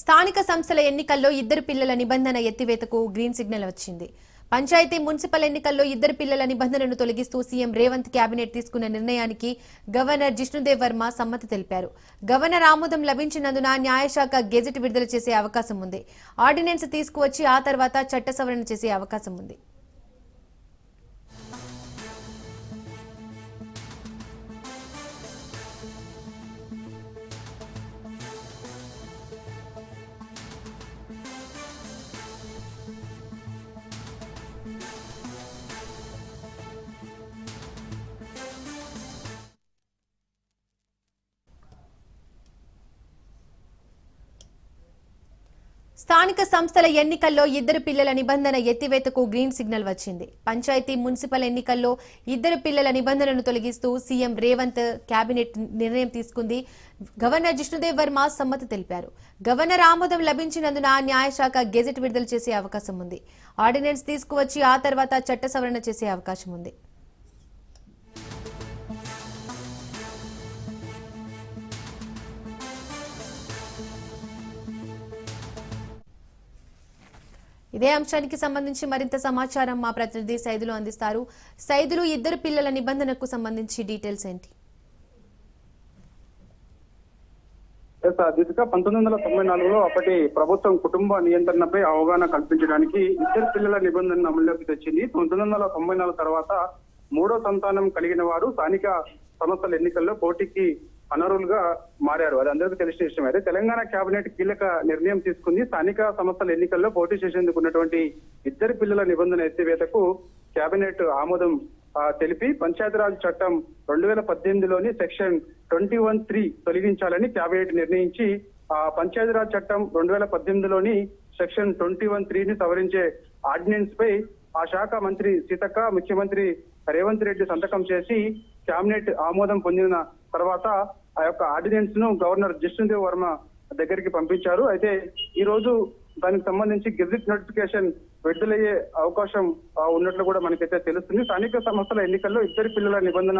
స్థానిక సంస్థల ఎన్నికల్లో ఇద్దరు పిల్లల నిబంధన ఎత్తివేతకు గ్రీన్ సిగ్నల్ వచ్చింది. పంచాయతీ మున్సిపల్ ఎన్నికల్లో ఇద్దరు పిల్లల నిబంధనను తొలగిస్తూ సీఎం రేవంత్ కేబినెట్ తీసుకున్న నిర్ణయానికి గవర్నర్ జిష్ణుదేవ్ వర్మ సమ్మతి తెలిపారు. గవర్నర్ ఆమోదం లభించినందున న్యాయశాఖ గెజెట్ విడుదల చేసే అవకాశం ఉంది. ఆర్డినెన్స్ తీసుకువచ్చి ఆ తర్వాత చట్ట సవరణ చేసే అవకాశం ఉంది. స్థానిక సంస్థల ఎన్నికల్లో ఇద్దరు పిల్లల నిబంధన ఎత్తివేతకు గ్రీన్ సిగ్నల్ వచ్చింది. పంచాయతీ మున్సిపల్ ఎన్నికల్లో ఇద్దరు పిల్లల నిబంధనను తొలగిస్తూ సీఎం రేవంత్ కేబినెట్ నిర్ణయం తీసుకుంది. గవర్నర్ జిష్ణుదేవ్ వర్మ సమ్మతి తెలిపారు. గవర్నర్ ఆమోదం లభించినందున న్యాయశాఖ గెజెట్ విడుదల చేసే అవకాశం ఉంది. ఆర్డినెన్స్ తీసుకువచ్చి ఆ తర్వాత చట్ట సవరణ చేసే అవకాశం ఉంది. ఇదే అంశానికి సంబంధించి మరింత సమాచారం మా ప్రతినిధి సైదులు అందిస్తారు. సైదులు, ఇద్దరు పిల్లల నిబంధనకు సంబంధించి డీటెయిల్స్ ఏంటి? దీపిక 1994లో అప్పటి ప్రభుత్వం కుటుంబ నియంత్రణపై అవగాహన కల్పించడానికి ఇద్దరు పిల్లల నిబంధన అమల్లోకి తెచ్చింది. 1994 తర్వాత మూడో సంతానం కలిగిన వారు స్థానిక సంస్థల ఎన్నికల్లో పోటీకి అనర్హులుగా మారారు. అది అందరికీ తెలిసిన విషయం. అయితే తెలంగాణ కేబినెట్ కీలక నిర్ణయం తీసుకుంది. స్థానిక సంస్థల ఎన్నికల్లో పోటీ చేసేందుకు ఉన్నటువంటి ఇద్దరు పిల్లల నిబంధన ఎత్తివేతకు కేబినెట్ ఆమోదం తెలిపి పంచాయతీరాజ్ చట్టం 2018లోని సెక్షన్ 21(3) తొలగించాలని కేబినెట్ నిర్ణయించి పంచాయతీరాజ్ చట్టం 2018లోని సెక్షన్ 21(3)ని సవరించే ఆర్డినెన్స్ పై ఆ శాఖ మంత్రి సీతక్క, ముఖ్యమంత్రి రేవంత్ రెడ్డి సంతకం చేసి కేబినెట్ ఆమోదం పొందిన తర్వాత ఆ యొక్క ఆర్డినెన్స్ ను గవర్నర్ జిష్ణుదేవ్ వర్మ దగ్గరికి పంపించారు. అయితే ఈ రోజు దానికి సంబంధించి గెజిట్ నోటిఫికేషన్ విడుదలయ్యే అవకాశం ఉన్నట్లు కూడా మనకైతే తెలుస్తుంది. స్థానిక సంస్థల ఎన్నికల్లో ఇద్దరు పిల్లల నిబంధన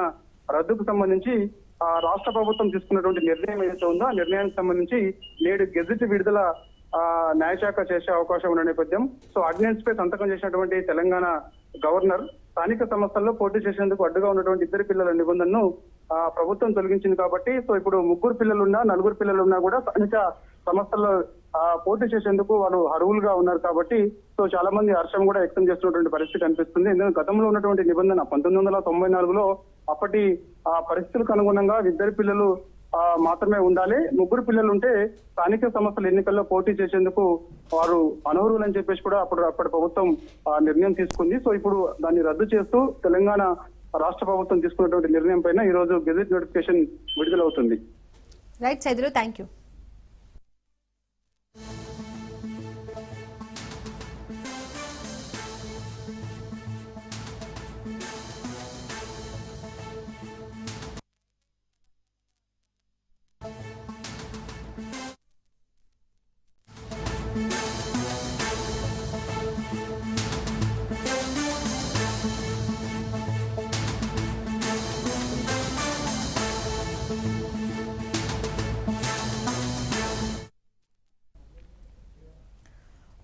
రద్దుకు సంబంధించి రాష్ట్ర ప్రభుత్వం తీసుకున్నటువంటి నిర్ణయం ఏదైతే ఉందో ఆ నిర్ణయానికి సంబంధించి నేడు గెజిట్ విడుదల న్యాయశాఖ చేసే అవకాశం ఉన్న నేపథ్యం. సో ఆర్డినెన్స్ పై సంతకం చేసినటువంటి తెలంగాణ గవర్నర్ స్థానిక సంస్థల్లో పోటీ చేసేందుకు అడ్డుగా ఉన్నటువంటి ఇద్దరు పిల్లల నిబంధనను ప్రభుత్వం తొలగించింది కాబట్టి సో ఇప్పుడు ముగ్గురు పిల్లలున్నా నలుగురు పిల్లలున్నా కూడా స్థానిక సంస్థల్లో పోటీ చేసేందుకు వాళ్ళు అర్హులుగా ఉన్నారు కాబట్టి సో చాలా మంది హర్షం కూడా వ్యక్తం చేస్తున్నటువంటి పరిస్థితి కనిపిస్తుంది. ఎందుకంటే గతంలో ఉన్నటువంటి నిబంధన 1994లో అప్పటి పరిస్థితులకు అనుగుణంగా ఇద్దరు పిల్లలు మాత్రమే ఉండాలి. ముగ్గురు పిల్లలు ఉంటే స్థానిక సంస్థల ఎన్నికల్లో పోటీ చేసేందుకు వారు అనర్హులు అని చెప్పేసి కూడా అప్పటి ప్రభుత్వం నిర్ణయం తీసుకుంది. సో ఇప్పుడు దాన్ని రద్దు చేస్తూ తెలంగాణ రాష్ట్ర ప్రభుత్వం తీసుకున్నటువంటి నిర్ణయం పైన ఈ రోజు గెజెట్ నోటిఫికేషన్ విడుదలవుతుంది. Right Saidulu, thank you.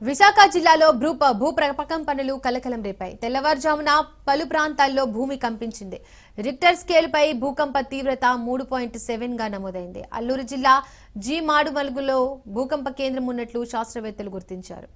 Visakha జిల్లాలో భూప్రకంపనలు పనులు కలకలం రేపాయి. తెల్లవారుజామున పలు ప్రాంతాల్లో భూమి కంపించింది. రిక్టర్ స్కేల్ పై భూకంప తీవ్రత 3.7గా నమోదైంది. అల్లూరు జిల్లా జి మాడుమలుగులో భూకంప కేంద్రం ఉన్నట్లు శాస్త్రవేత్తలు గుర్తించారు.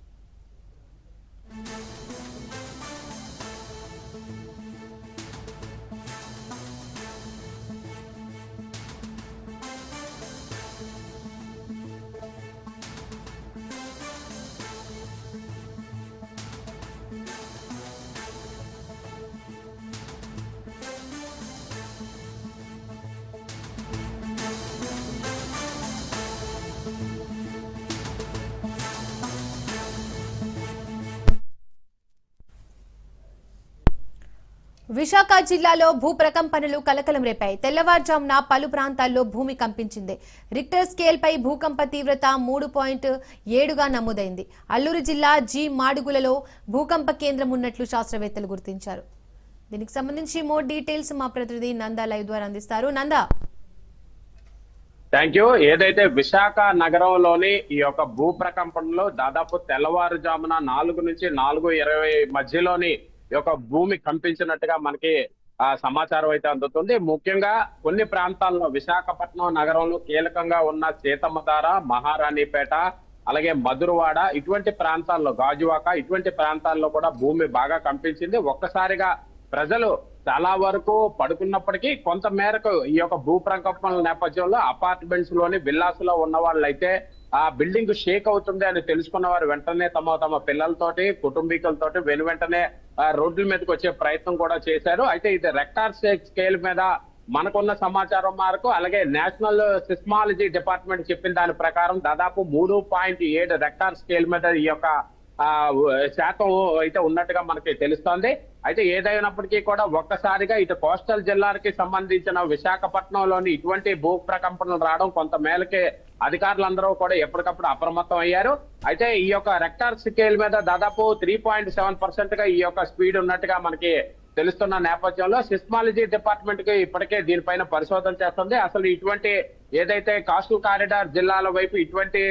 విశాఖ జిల్లాలో భూప్రకంపనలు కలకలం రేపాయి. తెల్లవారుజామున పలు ప్రాంతాల్లో భూమి కంపించింది. రిక్టర్ స్కేల్ పై భూకంప తీవ్రత 3.7గా నమోదైంది. అల్లూరు జిల్లా జి మాడుగులలో భూకంప కేంద్రం ఉన్నట్లు శాస్త్రవేత్తలు గుర్తించారు. దీనికి సంబంధించి మోర్ డీటెయిల్స్ మా ప్రతినిధి నందా లైవ్ ద్వారా అందిస్తారు. Nanda, thank you. ఏదైతే విశాఖ నగరంలోని ఈ యొక్క భూ ప్రకంపనలో దాదాపు తెల్లవారుజామున 4 నుంచి 4:20 మధ్యలోని ఈ యొక్క భూమి కంపించినట్టుగా మనకి సమాచారం అయితే అందుతుంది. ముఖ్యంగా కొన్ని ప్రాంతాల్లో విశాఖపట్నం నగరంలో కీలకంగా ఉన్న సీతమ్మధార, మహారాణిపేట, అలాగే మధురవాడ ఇటువంటి ప్రాంతాల్లో, గాజువాక ఇటువంటి ప్రాంతాల్లో కూడా భూమి బాగా కంపించింది. ఒక్కసారిగా ప్రజలు చాలా వరకు పడుకున్నప్పటికీ కొంత మేరకు ఈ యొక్క భూ ప్రకంపనల నేపథ్యంలో అపార్ట్మెంట్స్ లోని విల్లాస్ లో ఉన్న వాళ్ళైతే ఆ బిల్డింగ్ షేక్ అవుతుంది అని తెలుసుకున్న వారు వెంటనే తమ పిల్లలతోటి, కుటుంబీకులతోటి వెంటనే రోడ్ల మీదకి వచ్చే ప్రయత్నం కూడా చేశారు. అయితే ఇది రెక్టార్ స్కేల్ మీద మనకున్న సమాచారం మేరకు, అలాగే నేషనల్ సిస్మాలజీ డిపార్ట్మెంట్ చెప్పిన దాని ప్రకారం దాదాపు 3.7 రెక్టార్ స్కేల్ మీద ఈ యొక్క శాతం అయితే ఉన్నట్టుగా మనకి తెలుస్తోంది. అయితే ఏదైనప్పటికీ కూడా ఒక్కసారిగా ఇటు కోస్టల్ జిల్లాకి సంబంధించిన విశాఖపట్నంలోని ఇటువంటి భూ ప్రకంపనలు రావడం కొంత మేరకే అధికారులందరూ కూడా ఎప్పటికప్పుడు అప్రమత్తం అయ్యారు. అయితే ఈ యొక్క రెక్టార్ స్కేల్ మీద దాదాపు 3.7% గా ఈ యొక్క స్పీడ్ ఉన్నట్టుగా మనకి తెలుస్తున్న నేపథ్యంలో సిస్మాలజీ డిపార్ట్మెంట్ కి ఇప్పటికే దీనిపైన పరిశోధన చేస్తుంది. అసలు ఇటువంటి ఏదైతే కాస్టల్ కారిడార్ జిల్లాల వైపు ఇటువంటి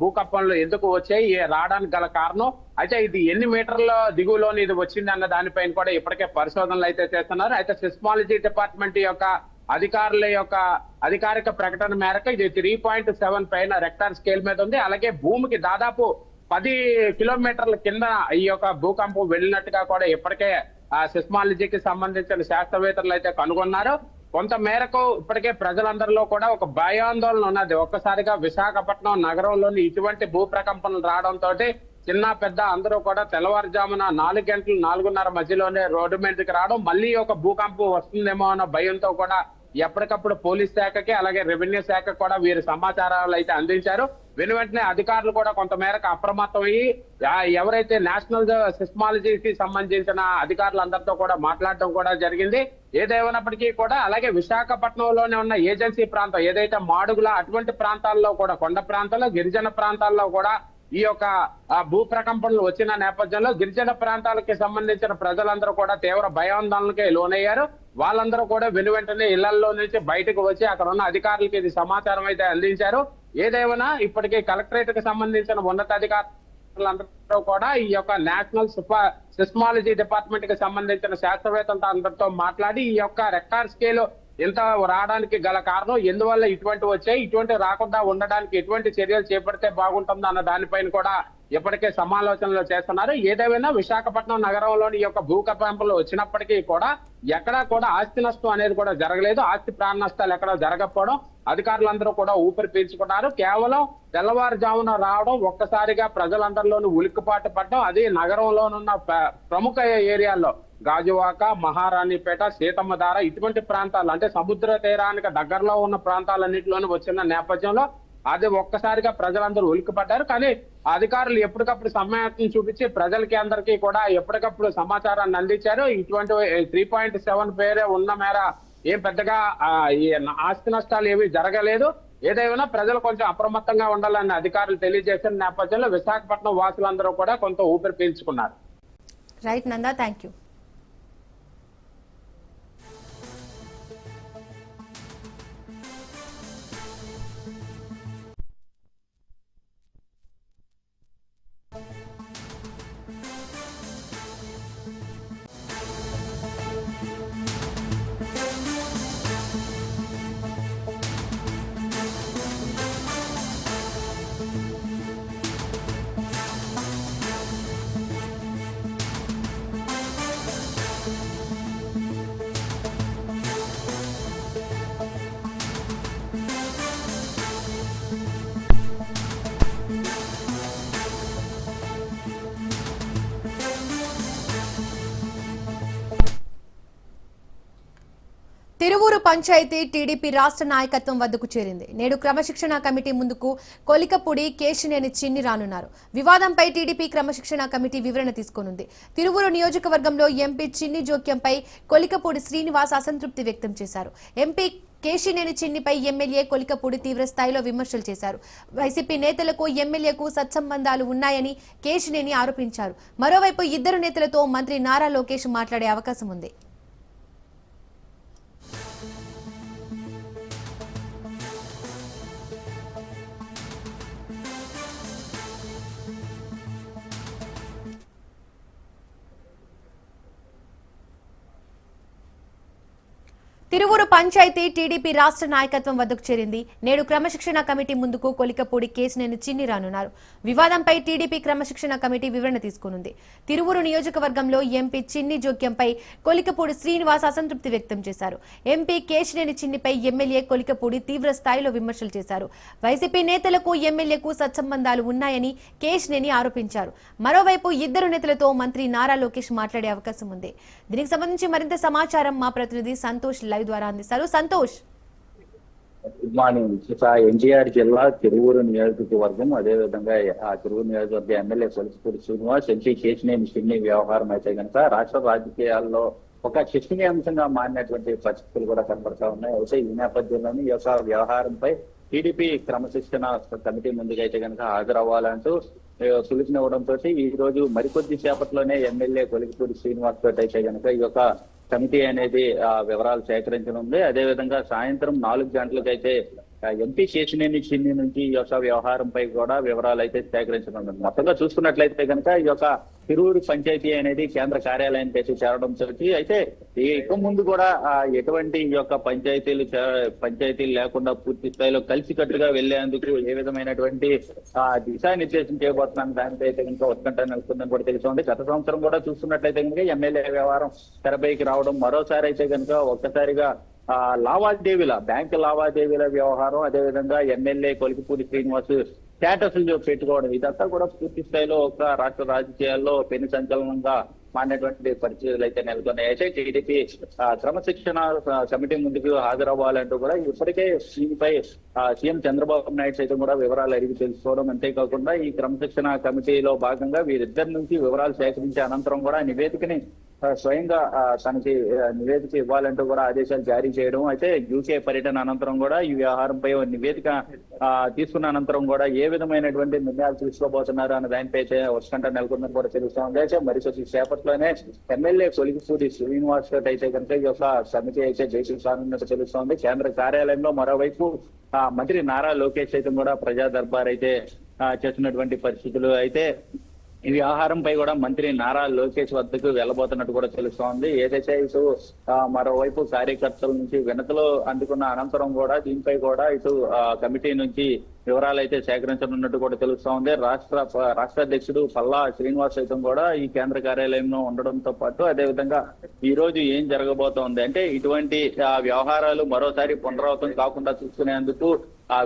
భూకంపనలు ఎందుకు వచ్చాయి, రావడానికి గల కారణం, అయితే ఇది ఎన్ని మీటర్ల దిగువలోని ఇది వచ్చింది అన్న దానిపైన కూడా ఇప్పటికే పరిశోధనలు అయితే చేస్తున్నారు. అయితే సిస్మాలజీ డిపార్ట్మెంట్ యొక్క అధికారుల యొక్క అధికారిక ప్రకటన మేరకు ఇది 3.7 పైన రెక్టార్ స్కేల్ మీద ఉంది. అలాగే భూమికి దాదాపు 10 కిలోమీటర్ల కింద ఈ యొక్క భూకంపం వెళ్ళినట్టుగా కూడా ఇప్పటికే సిస్మాలజీకి సంబంధించిన శాస్త్రవేత్తలు అయితే కనుగొన్నారు. కొంత మేరకు ఇప్పటికే ప్రజలందరిలో కూడా ఒక భయాందోళన ఉన్నది. ఒక్కసారిగా విశాఖపట్నం నగరంలోని ఇటువంటి భూ ప్రకంపనలు రావడంతో చిన్న పెద్ద అందరూ కూడా తెల్లవారుజామున 4 గంటలు 4:30 మధ్యలోనే రోడ్డు మీదకి రావడం, మళ్ళీ ఒక భూకంపం వస్తుందేమో అన్న భయంతో కూడా ఎప్పటికప్పుడు పోలీస్ శాఖకి అలాగే రెవెన్యూ శాఖ కూడా వీరి సమాచారాలు అయితే అందించారు. వెంటనే అధికారులు కూడా కొంత మేరకు అప్రమత్తం అయ్యి ఎవరైతే నేషనల్ సిస్మాలజీకి సంబంధించిన అధికారులందరితో కూడా మాట్లాడడం కూడా జరిగింది. ఏదేమైనప్పటికీ కూడా అలాగే విశాఖపట్నంలోనే ఉన్న ఏజెన్సీ ప్రాంతం ఏదైతే మాడుగుల అటువంటి ప్రాంతాల్లో కూడా, కొండ ప్రాంతాల్లో, గిరిజన ప్రాంతాల్లో కూడా ఈ యొక్క భూ ప్రకంపనలు వచ్చిన నేపథ్యంలో గిరిజన ప్రాంతాలకి సంబంధించిన ప్రజలందరూ కూడా తీవ్ర భయాందోళనకి లోనయ్యారు. వాళ్ళందరూ కూడా వెంటనే ఇళ్లలో నుంచి బయటకు వచ్చి అక్కడ ఉన్న అధికారులకి ఇది సమాచారం అయితే అందించారు. ఏదేమైనా ఇప్పటికీ కలెక్టరేట్ కి సంబంధించిన ఉన్నతాధికారులందరూ కూడా ఈ యొక్క నేషనల్ సిస్మాలజీ డిపార్ట్మెంట్ కి సంబంధించిన శాస్త్రవేత్తలతో అందరితో మాట్లాడి ఈ యొక్క రెక్టార్ స్కేల్ ఇంత రావడానికి గల కారణం, ఎందువల్ల ఇటువంటి వచ్చాయి, ఇటువంటి రాకుండా ఉండడానికి ఎటువంటి చర్యలు చేపడితే బాగుంటుందో అన్న దానిపైన కూడా ఇప్పటికే సమాలోచనలు చేస్తున్నారు. ఏదేమైనా విశాఖపట్నం నగరంలోని ఈ యొక్క భూకంపాలు వచ్చినప్పటికీ కూడా ఎక్కడా కూడా ఆస్తి నష్టం అనేది కూడా జరగలేదు. ఆస్తి ప్రాణ నష్టాలు ఎక్కడా జరగకపోవడం, అధికారులందరూ కూడా ఊపిరి పీల్చుకున్నారు. కేవలం తెల్లవారుజామున రావడం, ఒక్కసారిగా ప్రజలందరిలోనూ ఉలిక్కిపాటు పడడం, అది నగరంలోనున్న ప్రముఖ ఏరియాల్లో గాజువాక, మహారాణిపేట, సీతమ్మధార ఇటువంటి ప్రాంతాలు అంటే సముద్ర తీరానికి దగ్గరలో ఉన్న ప్రాంతాలన్నింటిలోనూ వచ్చిన నేపథ్యంలో అది ఒక్కసారిగా ప్రజలందరూ ఉలిక్కిపడ్డారు. కానీ అధికారులు ఎప్పటికప్పుడు సమయాన్ని చూపించి ప్రజలకి అందరికీ కూడా ఎప్పటికప్పుడు సమాచారాన్ని అందించారు. ఇటువంటి 3.7 పేరే ఉన్న మేర ఏం పెద్దగా ఆస్తి నష్టాలు ఏమీ జరగలేదు. ఏదైనా ప్రజలు కొంచెం అప్రమత్తంగా ఉండాలని అధికారులు తెలియజేసిన నేపథ్యంలో విశాఖపట్నం వాసులందరూ కూడా కొంత ఊపిరి పీల్చుకున్నారు. Right Nanda, thank you. Tiruvuru panchayati TDP రాష్ట్ర నాయకత్వం వద్దకు చేరింది. నేడు క్రమశిక్షణ కమిటీ ముందుకు కొలికపూడి కేశినేని చిన్ని రానున్నారు. వివాదంపై టీడీపీ క్రమశిక్షణ కమిటీ వివరణ తీసుకోనుంది. తిరువూరు నియోజకవర్గంలో ఎంపీ చిన్ని జోక్యంపై కొలికపూడి శ్రీనివాస్ అసంతృప్తి వ్యక్తం చేశారు. ఎంపీ కేశినేని చిన్నిపై ఎమ్మెల్యే కొలికపూడి తీవ్ర స్థాయిలో విమర్శలు చేశారు. వైసీపీ నేతలకు ఎమ్మెల్యేకు సత్సంబంధాలు ఉన్నాయని కేశినేని ఆరోపించారు. మరోవైపు ఇద్దరు నేతలతో మంత్రి నారా లోకేష్ మాట్లాడే అవకాశం ఉంది. తిరువురు పంచాయతీ టీడీపీ రాష్ట్ర నాయకత్వం వద్దకు చేరింది. నేడు క్రమశిక్షణ కమిటీ ముందుకు కొలికపూడి కేశినేని చిన్ని రానున్నారు. వివాదంపై టీడీపీ క్రమశిక్షణ కమిటీ వివరణ తీసుకునుంది. తిరువురు నియోజకవర్గంలో ఎంపీ చిన్ని జోక్యంపై కొలికపూడి శ్రీనివాస్ అసంతృప్తి వ్యక్తం చేశారు. ఎంపీ కేశినేని చిన్నిపై ఎమ్మెల్యే కొలికపూడి తీవ్ర స్థాయిలో విమర్శలు చేశారు. వైసీపీ నేతలకు ఎమ్మెల్యేకు సత్సంబంధాలు ఉన్నాయని కేశినేని ఆరోపించారు. మరోవైపు ఇద్దరు నేతలతో మంత్రి నారా లోకేష్ మాట్లాడే అవకాశం ఉంది. దీనికి సంబంధించి మరింత సమాచారం మా ప్రతినిధి సంతోష్ లైవ్ ద్వారా అందిస్తారు. Santosh, good morning. ఎన్టీఆర్ జిల్లా తిరువూరు నియోజకవర్గం, అదేవిధంగా ఆ తిరువూరు నియోజకవర్గ ఎమ్మెల్యే కొలికపూడి శ్రీనివాస్, ఎంపీ కేశినేని చిన్ని వ్యవహారం అయితే కనుక రాష్ట్ర రాజకీయాల్లో ఒక చర్చనీయాంశంగా మారినటువంటి పరిస్థితులు కూడా కనబడతా ఉన్నాయి. అయితే ఈ నేపథ్యంలోని ఈ యొక్క వ్యవహారంపై టీడీపీ క్రమశిక్షణ కమిటీ ముందుకైతే కనుక హాజరవ్వాలంటూ పిలుపునివ్వడంతో ఈ రోజు మరికొద్ది సేపట్లోనే ఎమ్మెల్యే కొలికపూడి శ్రీనివాస్ తోటి అయితే కనుక ఈ యొక్క కమిటీ అనేది వివరాలు సేకరించనుంది. అదేవిధంగా సాయంత్రం 4 గంటలకైతే ఎంపీ కేశినేని చిన్ని నుంచి ఈ యొక్క వ్యవహారంపై కూడా వివరాలు అయితే సేకరించనుంది. మొత్తంగా చూసుకున్నట్లయితే కనుక ఈ యొక్క తిరువురు పంచాయతీ అనేది కేంద్ర కార్యాలయానికి అయితే చేరడంతో అయితే ఇక ముందు కూడా ఎటువంటి ఈ యొక్క పంచాయతీలు లేకుండా పూర్తి స్థాయిలో కలిసికట్టుగా వెళ్లేందుకు ఏ విధమైనటువంటి దిశానిర్దేశం చేయబోతున్నాను దానిపై అయితే కనుక ఉత్కంఠ నెలకొందని కూడా తెలుస్తోంది. గత సంవత్సరం కూడా చూసుకున్నట్లయితే కనుక ఎమ్మెల్యే వ్యవహారం తెరపైకి రావడం, మరోసారి అయితే కనుక ఒక్కసారిగా బ్యాంకు లావాదేవీల వ్యవహారం, అదేవిధంగా ఎమ్మెల్యే కొలికపూడి శ్రీనివాస్ స్టేటస్ పెట్టుకోవడం, ఇదంతా కూడా పూర్తి స్థాయిలో ఒక రాష్ట్ర రాజకీయాల్లో పెను సంచలనంగా మారినటువంటి పరిస్థితులు అయితే నెలకొన్నాయి. అయితే టీడీపీ క్రమశిక్షణ కమిటీ ముందుకు హాజరవ్వాలంటూ కూడా ఇప్పటికే దీనిపై సీఎం చంద్రబాబు నాయుడు సైతం కూడా వివరాలు అడిగి తెలుసుకోవడం, అంతేకాకుండా ఈ క్రమశిక్షణ కమిటీలో భాగంగా వీరిద్దరి నుంచి వివరాలు సేకరించే అనంతరం కూడా నివేదికని స్వయంగా తనకి నివేదిక ఇవ్వాలంటూ కూడా ఆదేశాలు జారీ చేయడం, అయితే యూకే పర్యటన అనంతరం కూడా ఈ వ్యవహారంపై నివేదిక తీసుకున్న అనంతరం కూడా ఏ విధమైనటువంటి నిర్ణయాలు తీసుకోబోతున్నారు అన్న దానిపై అయితే ఉత్కంఠ నెలకొందని కూడా తెలుస్తోంది. అయితే మరికొద్ది సేపట్లోనే ఎమ్మెల్యే కొలికపూడి శ్రీనివాస్ అయితే కనుక ఈ యొక్క సమితి అయితే భేటీ కానున్నట్టు తెలుస్తోంది. కేంద్ర కార్యాలయంలో మరోవైపు మంత్రి నారా లోకేష్ అయితే కూడా ప్రజా దర్బార్ అయితే చేస్తున్నటువంటి పరిస్థితులు అయితే ఈ వ్యవహారంపై కూడా మంత్రి నారా లోకేష్ వద్దకు వెళ్లబోతున్నట్టు కూడా తెలుస్తోంది. ఏదైతే ఇటు మరోవైపు కార్యకర్తల నుంచి వినతులు అందుకున్న అనంతరం కూడా దీనిపై కూడా ఇటు కమిటీ నుంచి వివరాలు అయితే సేకరించనున్నట్టు కూడా తెలుస్తోంది. రాష్ట్ర అధ్యక్షుడు పల్లా శ్రీనివాస్ సైతం కూడా ఈ కేంద్ర కార్యాలయంలో ఉండడంతో పాటు అదేవిధంగా ఈ రోజు ఏం జరగబోతోంది అంటే ఇటువంటి వ్యవహారాలు మరోసారి పునరావృతం కాకుండా చూసుకునేందుకు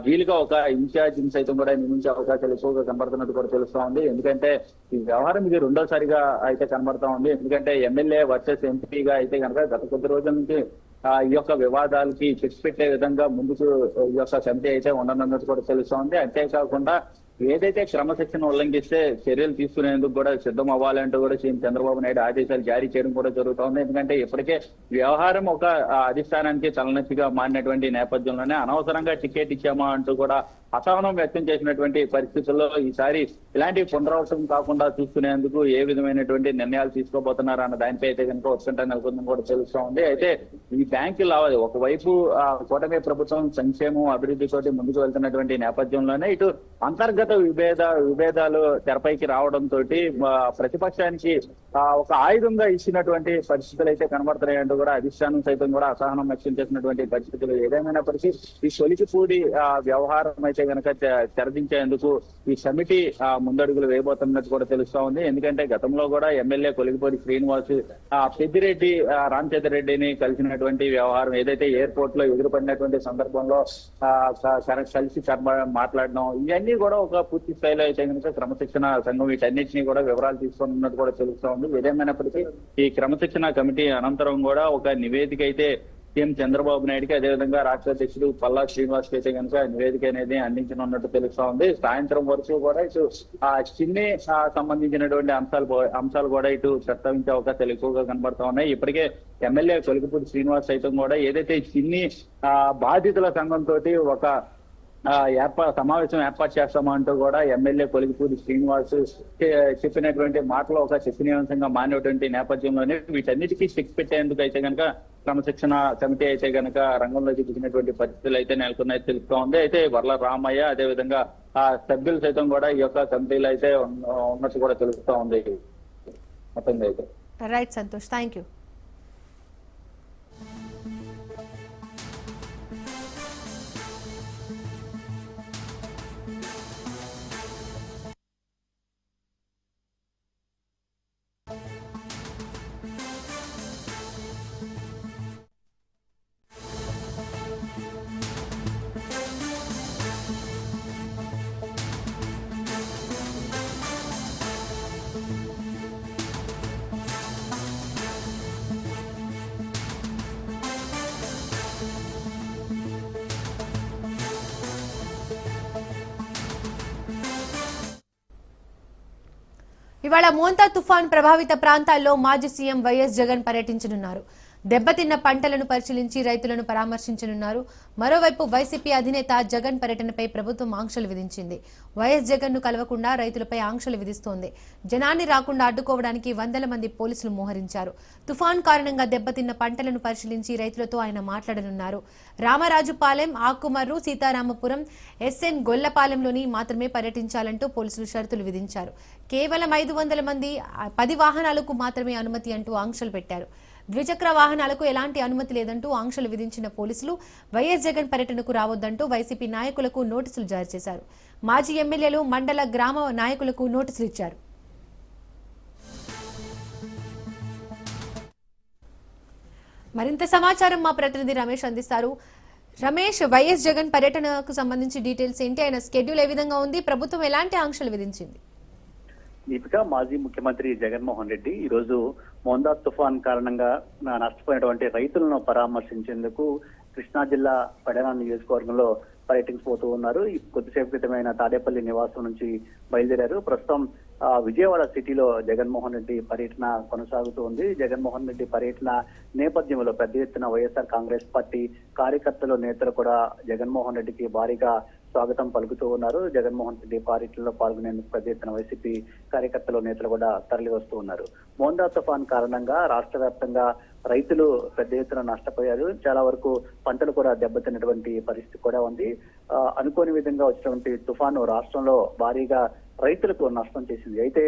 వీలుగా ఒక ఇన్ఛార్జ్ సైతం కూడా నియమించే అవకాశాలు ఎక్కువగా కనబడుతున్నట్టు కూడా తెలుస్తోంది. ఎందుకంటే ఈ వ్యవహారం ఇది రెండోసారిగా అయితే కనబడతా ఉంది. ఎందుకంటే ఎమ్మెల్యే వర్సెస్ ఎంపీగా అయితే కనుక గత కొద్ది రోజుల నుంచి ఈ యొక్క వివాదాలకి చెక్స్ పెట్టే విధంగా ముందుకు ఈ యొక్క కమిటీ అయితే ఉండనున్నట్టు కూడా తెలుస్తోంది. అంతేకాకుండా ఏదైతే క్రమశిక్షణ ఉల్లంఘిస్తే చర్యలు తీసుకునేందుకు కూడా సిద్ధం అవ్వాలంటూ కూడా సీఎం చంద్రబాబు నాయుడు ఆదేశాలు జారీ చేయడం కూడా జరుగుతోంది. ఎందుకంటే ఇప్పటికే వ్యవహారం ఒక అధిష్టానానికి తలనొప్పిగా మారినటువంటి నేపథ్యంలోనే అనవసరంగా టికెట్ ఇచ్చామా అంటూ కూడా అసహనం వ్యక్తం చేసినటువంటి పరిస్థితుల్లో ఈసారి ఇలాంటి పునరావృతం కాకుండా చూసుకునేందుకు ఏ విధమైనటువంటి నిర్ణయాలు తీసుకోబోతున్నారు అన్న దానిపై అయితే కనుక ఉత్కంఠ నెలకొందని కూడా తెలుస్తూ ఉంది. అయితే ఈ బ్యాంకు లావాదేవీ ఒకవైపు కూటమి ప్రభుత్వం సంక్షేమం అభివృద్ధితోటి ముందుకు వెళ్తున్నటువంటి నేపథ్యంలోనే ఇటు అంతర్గత విభేదాలు తెరపైకి రావడంతో ప్రతిపక్షానికి ఒక ఆయుధంగా ఇచ్చినటువంటి పరిస్థితులు అయితే కనబడుతున్నాయంటూ కూడా అధిష్టానం సైతం కూడా అసహనం వ్యక్తం చేసినటువంటి పరిస్థితులు ఏదేమైనప్పటికీ ఈ కొలికపూడి వ్యవహారం అయితే కనుక తెరదించేందుకు ఈ కమిటీ ముందడుగులు వేయబోతున్నట్టు కూడా తెలుస్తా ఉంది. ఎందుకంటే గతంలో కూడా ఎమ్మెల్యే కొలికపూడి శ్రీనివాస్ పెద్దిరెడ్డి రామచంద్రరెడ్డిని కలిసినటువంటి వ్యవహారం ఏదైతే ఎయిర్పోర్ట్ లో ఎదురుపడినటువంటి సందర్భంలో కలిసి మాట్లాడడం, ఇవన్నీ కూడా ఒక పూర్తి స్థాయిలో అయితే కనుక క్రమశిక్షణ సంఘం వీటన్నిటినీ కూడా వివరాలు తీసుకున్నట్టు కూడా తెలుస్తా ఉంది. ఏదేమైనప్పటికీ ఈ క్రమశిక్షణ కమిటీ అనంతరం కూడా ఒక నివేదిక అయితే సీఎం చంద్రబాబు నాయుడుకి అదేవిధంగా రాష్ట్ర అధ్యక్షుడు పల్లా శ్రీనివాస్ అయితే కనుక నివేదిక అనేది అందించనున్నట్టు తెలుస్తా ఉంది. సాయంత్రం వరకు కూడా ఇటు చిన్ని సంబంధించినటువంటి అంశాలు కూడా ఇటు ప్రస్తావించే అవకాశాలు ఎక్కువగా కనబడతా ఉన్నాయి. ఇప్పటికే ఎమ్మెల్యే కొలికపూడి శ్రీనివాస్ సైతం కూడా ఏదైతే చిన్ని బాధితుల సంఘంతో ఒక సమావేశం ఏర్పాటు చేస్తామంటూ కూడా ఎమ్మెల్యే కొలికపూడి శ్రీనివాస్ చెప్పినటువంటి మాటలో ఒక చర్చనీయాంశంగా మారినటువంటి నేపథ్యంలోనే వీటన్నిటికీ చెక్ పెట్టేందుకు అయితే కనుక క్రమశిక్షణ కమిటీ అయితే కనుక రంగంలోకి దిగినటువంటి పరిస్థితులు అయితే నెలకొన్నాయి తెలుస్తూ ఉంది. అయితే వర్ల రామయ్య అదేవిధంగా సభ్యులు సైతం కూడా ఈ యొక్క కమిటీలు అయితే ఉన్నట్టు కూడా తెలుస్తూ ఉంది. మొత్తంగా అయితే రైట్ సంతోష్, థ్యాంక్ యూ. ఇవాళ మోంతా తుఫాన్ ప్రభావిత ప్రాంతాల్లో మాజీ సీఎం వైఎస్ జగన్ పర్యటించనున్నారు. దెబ్బతిన్న పంటలను పరిశీలించి రైతులను పరామర్శించనున్నారు. మరోవైపు వైసీపీ అధినేత జగన్ పర్యటనపై ప్రభుత్వం ఆంక్షలు విధించింది. వైఎస్ జగన్ ను కలవకుండా రైతులపై ఆంక్షలు విధిస్తోంది. జనాన్ని రాకుండా అడ్డుకోవడానికి వందల మంది పోలీసులు మోహరించారు. తుఫాన్ కారణంగా దెబ్బతిన్న పంటలను పరిశీలించి రైతులతో ఆయన మాట్లాడనున్నారు. రామరాజుపాలెం, ఆకుమర్రు, సీతారామపురం, ఎస్ఎన్ గొల్లపాలెంలోని మాత్రమే పర్యటించాలంటూ పోలీసులు షరతులు విధించారు. కేవలం 500 మంది, 10 వాహనాలకు మాత్రమే అనుమతి అంటూ ఆంక్షలు పెట్టారు. ద్విచక్ర వాహనాలకు ఎలాంటి అనుమతి లేదంటూ ఆంక్షలు విధించిన పోలీసులు వైఎస్ జగన్ పర్యటనకు రావద్దంటూ వైసీపీ నాయకులకు నోటీసులు జారీ చేశారు. మాజీ ఎమ్మెల్యేలు, మండల, గ్రామ నాయకులకు నోటీసులు ఇచ్చారు. మరింత సమాచారం మా ప్రతినిధి రమేష్ అందిస్తారు. రమేష్, వైఎస్ జగన్ పర్యటనకు సంబంధించి డీటెయిల్స్ ఏంటి? ఆయన స్కెడ్యూల్ ఏ విధంగా ఉంది? ప్రభుత్వం ఎలాంటి ఆంక్షలు విధించింది? దీపిక, మాజీ ముఖ్యమంత్రి జగన్మోహన్ రెడ్డి ఈ రోజు మోందా తుఫాన్ కారణంగా నష్టపోయినటువంటి రైతులను పరామర్శించేందుకు కృష్ణా జిల్లా పడన నియోజకవర్గంలో పర్యటించబోతూ ఉన్నారు. ఈ కొద్దిసేపు క్రితమైన తాడేపల్లి నివాసం నుంచి బయలుదేరారు. ప్రస్తుతం విజయవాడ సిటీలో జగన్మోహన్ రెడ్డి పర్యటన కొనసాగుతూ ఉంది. జగన్మోహన్ రెడ్డి పర్యటన నేపథ్యంలో పెద్ద ఎత్తున వైఎస్ఆర్ కాంగ్రెస్ పార్టీ కార్యకర్తలు, నేతలు కూడా జగన్మోహన్ రెడ్డికి భారీగా స్వాగతం పలుకుతూ ఉన్నారు. జగన్మోహన్ రెడ్డి పర్యటనలో పాల్గొనేందుకు పెద్ద ఎత్తున వైసీపీ కార్యకర్తలు, నేతలు కూడా తరలి వస్తూ ఉన్నారు. మోందా తుఫాన్ కారణంగా రాష్ట్ర వ్యాప్తంగా రైతులు పెద్ద ఎత్తున నష్టపోయారు. చాలా వరకు పంటలు కూడా దెబ్బతిన్నటువంటి పరిస్థితి కూడా ఉంది. అనుకోని విధంగా వచ్చినటువంటి తుఫాను రాష్ట్రంలో భారీగా రైతులకు నష్టం చేసింది. అయితే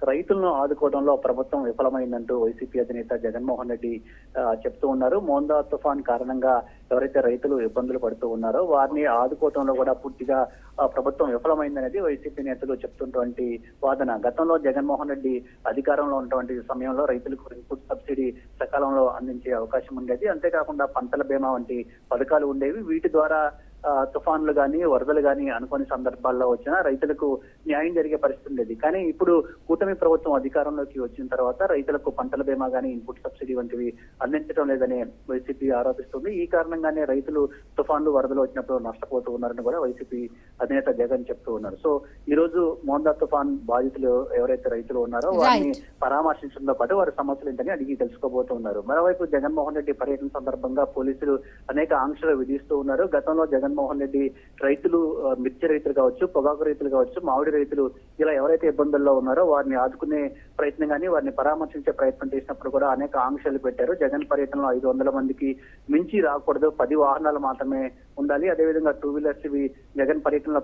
రైతులను ఆదుకోవడంలో ప్రభుత్వం విఫలమైందంటూ వైసీపీ అధినేత జగన్మోహన్ రెడ్డి చెప్తూ ఉన్నారు. మోందా తుఫాన్ కారణంగా ఎవరైతే రైతులు ఇబ్బందులు పడుతూ ఉన్నారో వారిని ఆదుకోవడంలో కూడా పూర్తిగా ప్రభుత్వం విఫలమైందనేది వైసీపీ నేతలు చెప్తున్నటువంటి వాదన. గతంలో జగన్మోహన్ రెడ్డి అధికారంలో ఉన్నటువంటి సమయంలో రైతులకు ఇన్పుట్ సబ్సిడీ సకాలంలో అందించే అవకాశం ఉండేది. అంతేకాకుండా పంటల బీమా వంటి పథకాలు ఉండేవి. వీటి ద్వారా తుఫాన్లు గాని, వరదలు గాని అనుకోని సందర్భాల్లో వచ్చినా రైతులకు న్యాయం జరిగే పరిస్థితి ఉండేది. కానీ ఇప్పుడు కూటమి ప్రభుత్వం అధికారంలోకి వచ్చిన తర్వాత రైతులకు పంటల బీమా గాని, ఇన్పుట్ సబ్సిడీ వంటివి అందించడం లేదని వైసీపీ ఆరోపిస్తుంది. ఈ కారణంగానే రైతులు తుఫాన్లు, వరదలు వచ్చినప్పుడు నష్టపోతూ ఉన్నారని కూడా వైసీపీ అధినేత జగన్ చెప్తూ ఉన్నారు. సో ఈ రోజు మోందా తుఫాన్ బాధితులు ఎవరైతే రైతులు ఉన్నారో వారిని పరామర్శించడంతో పాటు వారి సమస్యలు ఏంటని అడిగి తెలుసుకోబోతున్నారు. మరోవైపు జగన్మోహన్ రెడ్డి పర్యటన సందర్భంగా పోలీసులు అనేక ఆంక్షలు విధిస్తూ ఉన్నారు. గతంలో జగన్మోహన్ రెడ్డి రైతులు, మిర్చి రైతులు కావచ్చు, పొగాకు రైతులు కావచ్చు, మామిడి రైతులు ఇలా ఎవరైతే ఇబ్బందుల్లో ఉన్నారో వారిని ఆదుకునే ప్రయత్నం కానీ, వారిని పరామర్శించే ప్రయత్నం చేసినప్పుడు కూడా అనేక ఆంక్షలు పెట్టారు. జగన్ పర్యటనలో 500 మందికి మించి రాకూడదు, 10 వాహనాలు మాత్రమే ఉండాలి, అదేవిధంగా 2 వీలర్స్ ఇవి జగన్ పర్యటనలో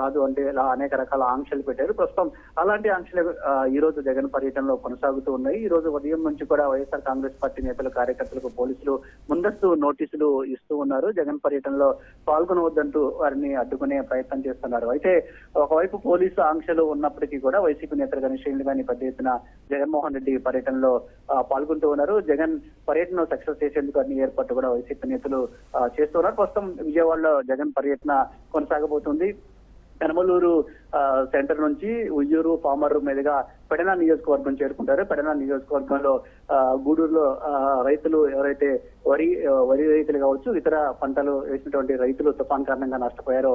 రాదు అంటే ఇలా అనేక రకాల ఆంక్షలు పెట్టారు. ప్రస్తుతం అలాంటి ఆంక్షలు ఈ రోజు జగన్ పర్యటనలో కొనసాగుతూ ఉన్నాయి. ఈ రోజు ఉదయం నుంచి కూడా వైఎస్ఆర్ కాంగ్రెస్ పార్టీ నేతలు, కార్యకర్తలకు పోలీసులు ముందస్తు నోటీసులు ఇస్తూ ఉన్నారు. జగన్ పర్యటనలో పాల్గొనవద్దంటూ వారిని అడ్డుకునే ప్రయత్నం చేస్తున్నారు. అయితే ఒకవైపు పోలీసు ఆంక్షలు ఉన్నప్పటికీ కూడా వైసీపీ నేతలు కానీ, శ్రేణులు కానీ పెద్ద ఎత్తున జగన్మోహన్ రెడ్డి పర్యటనలో పాల్గొంటూ ఉన్నారు. జగన్ పర్యటన సక్సెస్ చేసేందుకు అన్ని ఏర్పాట్లు కూడా వైసీపీ నేతలు చేస్తున్నారు. ప్రస్తుతం విజయవాడలో జగన్ పర్యటన కొనసాగబోతుంది. పెనమలూరు సెంటర్ నుంచి ఉయ్యూరు, పామర్రు మీదుగా పెడన నియోజకవర్గం చేరుకుంటారు. పెడన నియోజకవర్గంలో గూడూరులో రైతులు ఎవరైతే వరి రైతులు కావచ్చు, ఇతర పంటలు వేసినటువంటి రైతులు తుఫాన్ కారణంగా నష్టపోయారో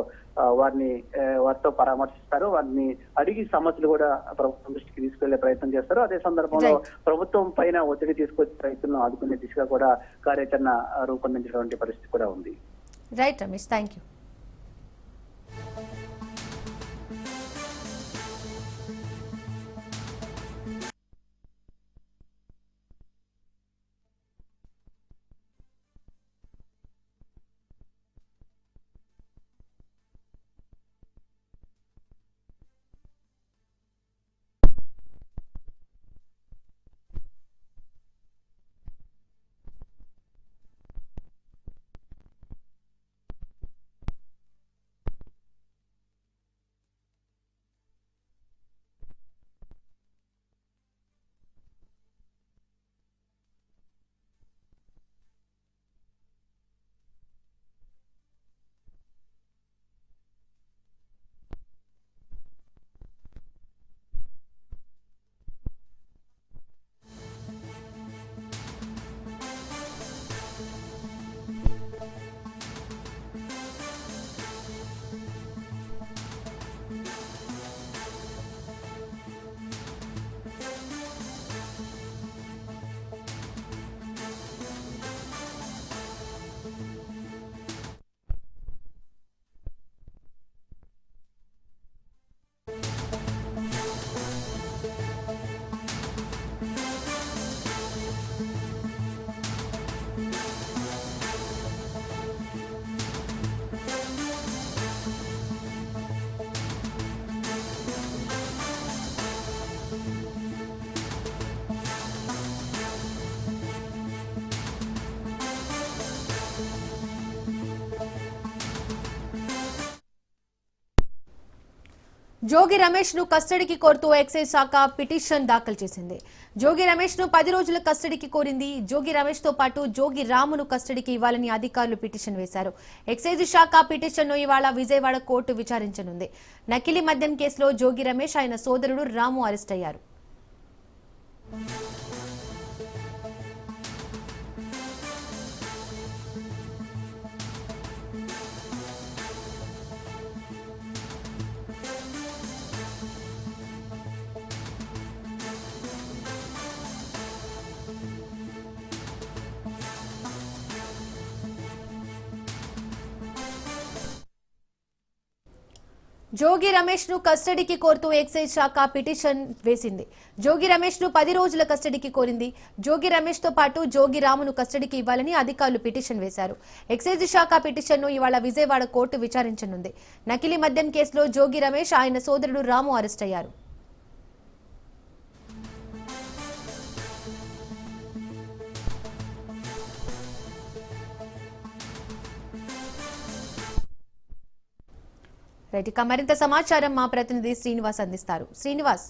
వారితో పరామర్శిస్తారు. వారిని అడిగి సమస్యలు కూడా ప్రభుత్వం దృష్టికి తీసుకెళ్లే ప్రయత్నం చేస్తారు. అదే సందర్భంలో ప్రభుత్వం పైన ఒత్తిడి తీసుకొచ్చి రైతులను ఆదుకునే దిశగా కూడా కార్యాచరణ రూపొందించినటువంటి పరిస్థితి కూడా ఉంది. Right Ramesh, thank you. Jogi Ramesh ను కస్టడీకి కోరుతూ ఎక్సైజ్ శాఖ పిటిషన్ దాఖలు చేసింది. జోగి రమేష్ ను 10 రోజుల కస్టడీకి కోరింది. జోగి రమేష్ తో పాటు జోగి రామును కస్టడీకి ఇవ్వాలని అధికారులు పిటిషన్ వేశారు. ఎక్సైజ్ శాఖ పిటిషన్ ను ఇవాళ విజయవాడ కోర్టు విచారించనుంది. నకిలీ మద్యం కేసులో జోగి రమేష్ ఆయన సోదరుడు రాము అరెస్ట్ అయ్యారు. జోగి రమేష్ ను కస్టడీకి కోరుతూ ఎక్సైజ్ శాఖ పిటిషన్ వేసింది. జోగి రమేష్ ను 10 రోజుల కస్టడీకి కోరింది. జోగి రమేష్ తో పాటు జోగి రామును కస్టడీకి ఇవ్వాలని అధికారులు పిటిషన్ వేశారు. ఎక్సైజ్ శాఖ పిటిషన్ ను ఇవాళ విజయవాడ కోర్టు విచారించనుంది. నకిలీ మద్యం కేసులో జోగి రమేష్ ఆయన సోదరుడు రాము అరెస్ట్ అయ్యారు. రైట్, ఇక మరింత సమాచారం మా ప్రతినిధి శ్రీనివాస్ అందిస్తారు. శ్రీనివాస్,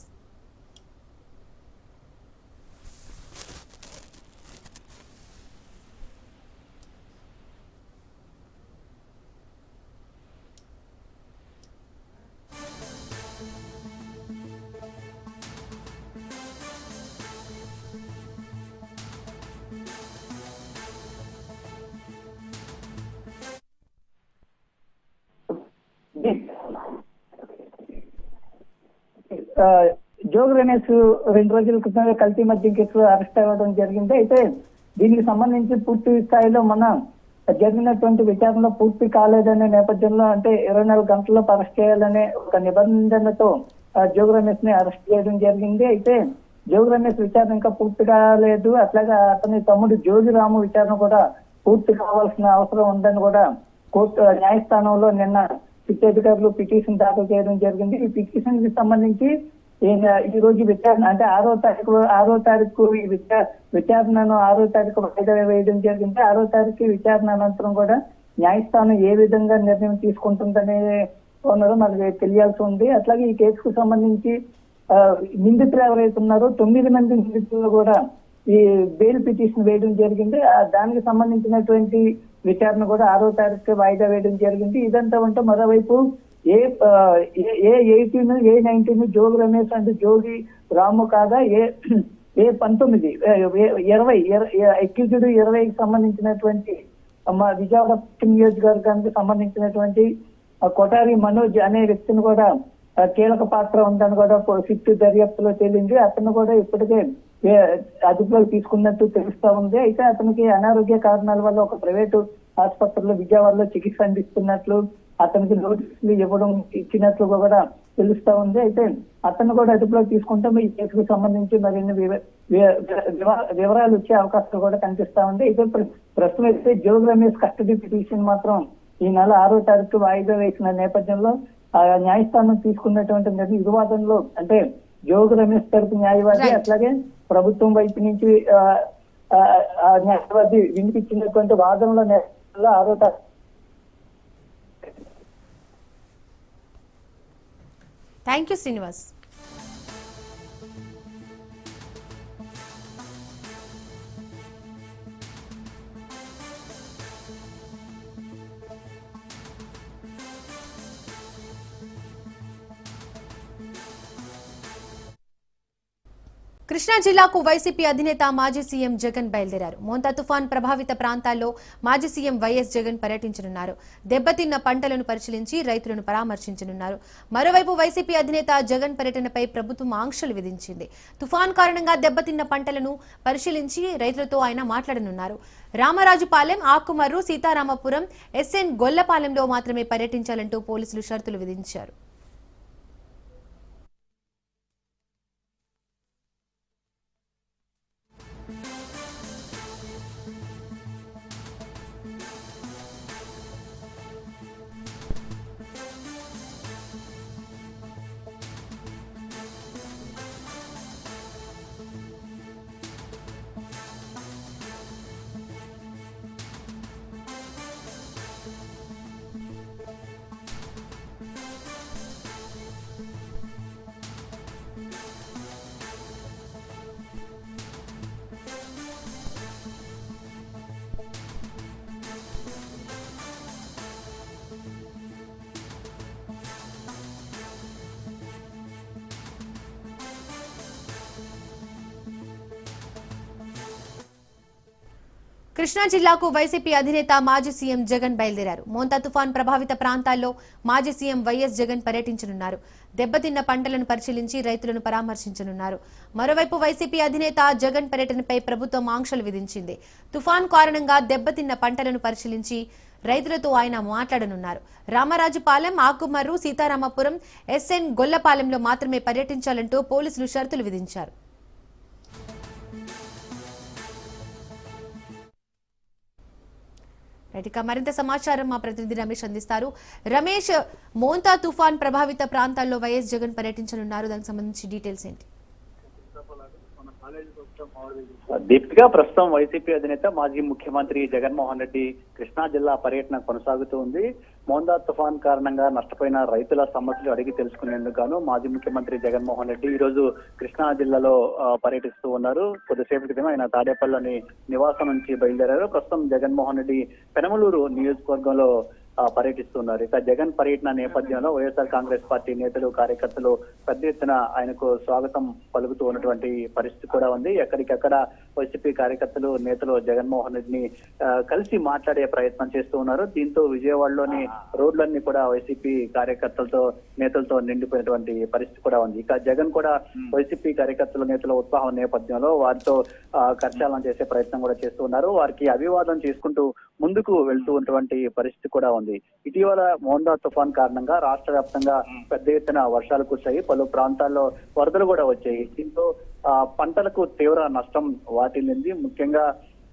జోగి రమేష్ 2 రోజుల క్రితం కల్తీ మద్యం కేసులో అరెస్ట్ అవ్వడం జరిగింది. అయితే దీనికి సంబంధించి పూర్తి స్థాయిలో మన జరిగినటువంటి విచారణలో పూర్తి కాలేదనే నేపథ్యంలో అంటే 24 గంటల్లో అరెస్ట్ చేయాలనే ఒక నిబంధనతో జోగి రమేష్ ని అరెస్ట్ చేయడం జరిగింది. అయితే జోగి రమేష్ విచారణ ఇంకా పూర్తి కాలేదు. అట్లాగే అతని తమ్ముడు జోగి రాము విచారణ కూడా పూర్తి కావాల్సిన అవసరం ఉందని కూడా కోర్టు న్యాయస్థానంలో నిన్న సిట్ అధికారులు పిటిషన్ దాఖలు చేయడం జరిగింది. ఈ పిటిషన్ కి సంబంధించి ఈ రోజు విచారణ అంటే 6వ తారీఖు ఈ విచారణను 6వ తారీఖు వాయిదా వేయడం జరిగింది. 6వ తారీఖు విచారణ అనంతరం కూడా న్యాయస్థానం ఏ విధంగా నిర్ణయం తీసుకుంటుందనే కోణంలో మనకు తెలియాల్సి ఉంది. అట్లాగే ఈ కేసుకు సంబంధించి నిందితులు ఎవరైతే ఉన్నారో 9 మంది నిందితులు కూడా ఈ బెయిల్ పిటిషన్ వేయడం జరిగింది. దానికి సంబంధించినటువంటి విచారణ కూడా 6వ తారీఖు వాయిదా వేయడం జరిగింది. ఇదంతా ఉంటే మరోవైపు ఏ18 ఏ19 జోగి రమేష్ అంటే జోగి రాము కాదా ఏ19 20 అక్యూజ్డ్ 20కి సంబంధించినటువంటి మా విజయవాడ నియోజకవర్గానికి సంబంధించినటువంటి కొటారి మనోజ్ అనే వ్యక్తిని కూడా కీలక పాత్ర ఉందని కూడా సిట్ దర్యాప్తులో తేలింది. అతను కూడా ఇప్పటికే అదుపులోకి తీసుకున్నట్టు తెలుస్తా ఉంది. అయితే అతనికి అనారోగ్య కారణాల వల్ల ఒక ప్రైవేటు ఆసుపత్రిలో విజయవాడలో చికిత్స అందిస్తున్నట్లు అతనికి నోటీసులు ఇచ్చినట్లు కూడా తెలుస్తా ఉంది. అయితే అతను కూడా అదుపులోకి తీసుకుంటే ఈ కేసుకు సంబంధించి మరిన్ని వివరాలు వచ్చే అవకాశాలు కూడా కనిపిస్తా ఉంది. అయితే ప్రస్తుతం అయితే జోగి రమేష్ కస్టడీ పిటిషన్ మాత్రం ఈ నెల 6వ తారీఖు వాయిదా వేసిన నేపథ్యంలో న్యాయస్థానం తీసుకున్నటువంటి నిర్వాదనలో అంటే జోగి రమేష్ తరపు న్యాయవాది అట్లాగే ప్రభుత్వం వైపు నుంచి న్యాయవాది వినిపించినటువంటి వాదనలో 6వ తారీఖు. Thank you Srinivas. కృష్ణా జిల్లాకు వైసీపీ అధినేత మాజీ సీఎం జగన్ బయలుదేరారు. మోంతా తుఫాన్ ప్రభావిత ప్రాంతాల్లో మాజీ సీఎం వైఎస్ జగన్ పర్యటించనున్నారు. దెబ్బతిన్న పంటలను పరిశీలించి రైతులను పరామర్శించనున్నారు. మరోవైపు వైసీపీ అధినేత జగన్ పర్యటనపై ప్రభుత్వం ఆంక్షలు విధించింది. తుఫాన్ కారణంగా దెబ్బతిన్న పంటలను పరిశీలించి రైతులతో ఆయన మాట్లాడనున్నారు. రామరాజుపాలెం, ఆకుమర్రు, సీతారామపురం, ఎస్ఎన్ గొల్లపాలెంలో మాత్రమే పర్యటించాలంటూ పోలీసులు షరతులు విధించారు. కృష్ణా జిల్లాకు వైసీపీ అధినేత మాజీ సీఎం జగన్ బయలుదేరారు. మోంతా తుఫాన్ ప్రభావిత ప్రాంతాల్లో మాజీ సీఎం వైఎస్ జగన్ పర్యటించనున్నారు. దెబ్బతిన్న పంటలను పరిశీలించి రైతులను పరామర్శించనున్నారు. మరోవైపు వైసీపీ అధినేత జగన్ పర్యటనపై ప్రభుత్వం ఆంక్షలు విధించింది. తుఫాన్ కారణంగా దెబ్బతిన్న పంటలను పరిశీలించి రైతులతో ఆయన మాట్లాడనున్నారు. రామరాజుపాలెం, ఆకుమర్రు, సీతారామపురం, ఎస్ఎన్ గొల్లపాలెంలో మాత్రమే పర్యటించాలంటూ పోలీసులు షరతులు విధించారు. ఇక మరింత సమాచారం మా ప్రతినిధి రమేష్ అందిస్తారు. రమేష్, మోంతా తుఫాన్ ప్రభావిత ప్రాంతాల్లో వైఎస్ జగన్ పర్యటించనున్నారు. దానికి సంబంధించి డీటెయిల్స్ ఏంటి? దీప్తిగా ప్రస్తుతం వైసీపీ అధినేత మాజీ ముఖ్యమంత్రి జగన్మోహన్ రెడ్డి కృష్ణా జిల్లా పర్యటన కొనసాగుతూ ఉంది. మోందా తుఫాన్ కారణంగా నష్టపోయిన రైతుల సమస్యలు అడిగి తెలుసుకునేందుకు గాను మాజీ ముఖ్యమంత్రి జగన్మోహన్ రెడ్డి ఈ రోజు కృష్ణా జిల్లాలో పర్యటిస్తూ ఉన్నారు. కొద్దిసేపటి క్రితం ఆయన తాడేపల్లిలోని నివాసం నుంచి బయలుదేరారు. ప్రస్తుతం జగన్మోహన్ రెడ్డి పెనమలూరు నియోజకవర్గంలో పర్యటిస్తున్నారు. ఇక జగన్ పర్యటన నేపథ్యంలో వైఎస్ఆర్ కాంగ్రెస్ పార్టీ నేతలు, కార్యకర్తలు పెద్ద ఎత్తున ఆయనకు స్వాగతం పలుకుతూ ఉన్నటువంటి పరిస్థితి కూడా ఉంది. ఎక్కడికక్కడ వైసీపీ కార్యకర్తలు, నేతలు జగన్మోహన్ రెడ్డిని కలిసి మాట్లాడే ప్రయత్నం చేస్తూ ఉన్నారు. దీంతో విజయవాడలోని రోడ్లన్నీ కూడా వైసీపీ కార్యకర్తలతో, నేతలతో నిండిపోయినటువంటి పరిస్థితి కూడా ఉంది. ఇక జగన్ కూడా వైసీపీ కార్యకర్తల, నేతల ఉత్సాహం నేపథ్యంలో వారితో కర్చాలనం చేసే ప్రయత్నం కూడా చేస్తూ ఉన్నారు. వారికి అభివాదం చేసుకుంటూ ముందుకు వెళ్తూ ఉన్నటువంటి పరిస్థితి కూడా ఉంది. ఇటీవల మోందా తుఫాన్ కారణంగా రాష్ట్ర వ్యాప్తంగా పెద్ద ఎత్తున వర్షాలు కురిశాయి. పలు ప్రాంతాల్లో వరదలు కూడా వచ్చాయి. దీంతో పంటలకు తీవ్ర నష్టం వాటిల్లింది. ముఖ్యంగా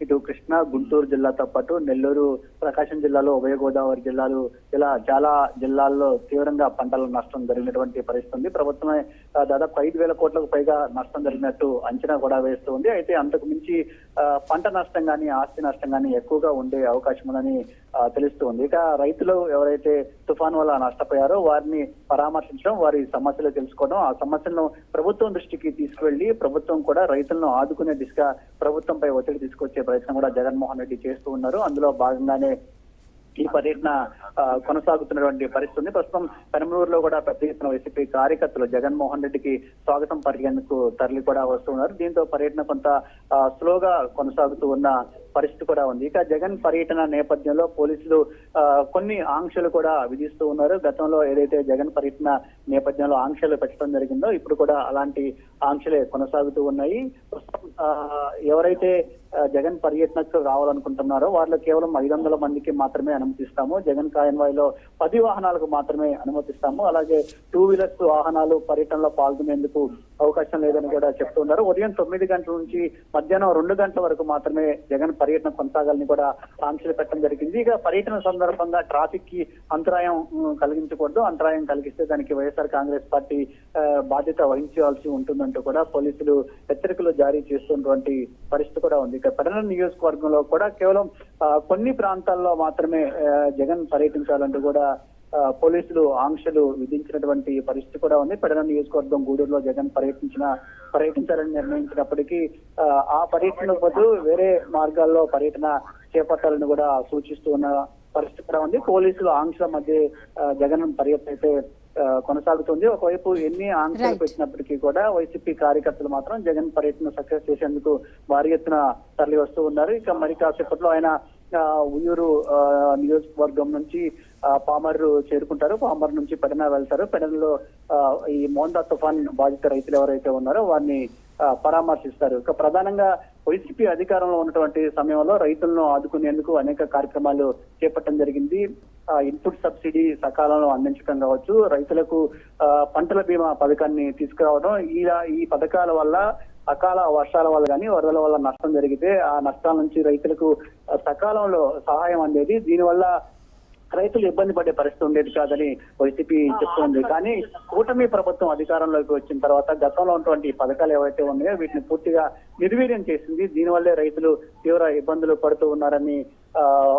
ఇటు కృష్ణా, గుంటూరు జిల్లాతో పాటు నెల్లూరు, ప్రకాశం జిల్లాలో, ఉభయ గోదావరి జిల్లాలు, ఇలా చాలా జిల్లాల్లో తీవ్రంగా పంటల నష్టం జరిగినటువంటి పరిస్థితి ఉంది. ప్రభుత్వమే దాదాపు 5,000 కోట్లకు పైగా నష్టం జరిగినట్టు అంచనా కూడా వేస్తుంది. అయితే అంతకు మించి పంట నష్టం కానీ, ఆస్తి నష్టం కానీ ఎక్కువగా ఉండే అవకాశం ఉందని తెలుస్తుంది. ఇక రైతులు ఎవరైతే తుఫాన్ వల్ల నష్టపోయారో వారిని పరామర్శించడం, వారి సమస్యలు తెలుసుకోవడం, ఆ సమస్యలను ప్రభుత్వం దృష్టికి తీసుకువెళ్లి ప్రభుత్వం కూడా రైతులను ఆదుకునే దిశగా ప్రభుత్వంపై ఒత్తిడి తీసుకొచ్చే ప్రయత్నం కూడా జగన్మోహన్ రెడ్డి చేస్తూ ఉన్నారు. అందులో భాగంగానే ఈ పర్యటన కొనసాగుతున్నటువంటి పరిస్థితి ఉంది. ప్రస్తుతం పెనమలూరులో కూడా పెద్ద ఎత్తున వైసీపీ కార్యకర్తలు జగన్మోహన్ రెడ్డికి స్వాగతం పలికేందుకు తరలి కూడా వస్తున్నారు. దీంతో పర్యటన కొంత స్లోగా కొనసాగుతూ ఉన్న పరిస్థితి కూడా ఉంది. ఇక జగన్ పర్యటన నేపథ్యంలో పోలీసులు కొన్ని ఆంక్షలు కూడా విధిస్తూ ఉన్నారు. గతంలో ఏదైతే జగన్ పర్యటన నేపథ్యంలో ఆంక్షలు పెట్టడం జరిగిందో ఇప్పుడు కూడా అలాంటి ఆంక్షలే కొనసాగుతూ ఉన్నాయి. ఎవరైతే జగన్ పర్యటనకు రావాలనుకుంటున్నారో వాళ్ళు కేవలం 500 మందికి మాత్రమే అనుమతిస్తాము. జగన్ కాన్వాయ్లో 10 వాహనాలకు మాత్రమే అనుమతిస్తాము. అలాగే 2 వీలర్స్ వాహనాలు పర్యటనలో పాల్గొనేందుకు అవకాశం లేదని కూడా చెప్తున్నారు. ఉదయం 9 గంటల నుంచి మధ్యాహ్నం 2 గంటల వరకు మాత్రమే జగన్ పర్యటన కొనసాగాలని కూడా ఆంక్షలు పెట్టడం జరిగింది. ఇక పర్యటన సందర్భంగా ట్రాఫిక్ కి అంతరాయం కలిగించకూడదు. అంతరాయం కలిగిస్తే దానికి వైఎస్ఆర్ కాంగ్రెస్ పార్టీ బాధ్యత వహించాల్సి ఉంటుందంటూ కూడా పోలీసులు హెచ్చరికలు జారీ చేస్తున్నటువంటి పరిస్థితి కూడా ఉంది. ఇక పెనమలూరు నియోజకవర్గంలో కూడా కేవలం కొన్ని ప్రాంతాల్లో మాత్రమే జగన్ పర్యటించాలంటూ కూడా పోలీసులు ఆంక్షలు విధించినటువంటి పరిస్థితి కూడా ఉంది. పెనమలూరు నియోజకవర్గం గూడూరులో జగన్ పర్యటించాలని నిర్ణయించినప్పటికీ ఆ పర్యటన బదులు వేరే మార్గాల్లో పర్యటన చేపట్టాలని కూడా సూచిస్తూ ఉన్న పరిస్థితి కూడా ఉంది. పోలీసులు ఆంక్షల మధ్య జగన్ పర్యటన అయితే కొనసాగుతుంది. ఒకవైపు ఎన్ని ఆంక్షలు పెట్టినప్పటికీ కూడా వైసీపీ కార్యకర్తలు మాత్రం జగన్ పర్యటన సక్సెస్ చేసేందుకు భారీ ఎత్తున తరలి వస్తూ ఉన్నారు. ఇక మరి కాసేపట్లో ఆయన ఉయ్యూరు నియోజకవర్గం నుంచి పామర్రు చేరుకుంటారు. పామర్ నుంచి పెడన వెళ్తారు. పెడనలో ఈ మోందా తుఫాన్ బాధిత రైతులు ఎవరైతే ఉన్నారో వారిని పరామర్శిస్తారు. ఇక ప్రధానంగా వైసీపీ అధికారంలో ఉన్నటువంటి సమయంలో రైతులను ఆదుకునేందుకు అనేక కార్యక్రమాలు చేపట్టడం జరిగింది. ఇన్పుట్ సబ్సిడీ సకాలంలో అందించడం కావచ్చు, రైతులకు పంటల బీమా పథకాన్ని తీసుకురావడం, ఈ పథకాల వల్ల అకాల వర్షాల వల్ల కానీ వరదల వల్ల నష్టం జరిగితే ఆ నష్టాల నుంచి రైతులకు సకాలంలో సహాయం అందేది. దీనివల్ల రైతులు ఇబ్బంది పడే పరిస్థితి ఉండేది కాదని వైసీపీ చెప్తుంది. కానీ కూటమి ప్రభుత్వం అధికారంలోకి వచ్చిన తర్వాత గతంలో ఉన్నటువంటి పథకాలు ఏవైతే ఉన్నాయో వీటిని పూర్తిగా నిర్వీర్యం చేసింది. దీనివల్లే రైతులు తీవ్ర ఇబ్బందులు పడుతూ ఉన్నారని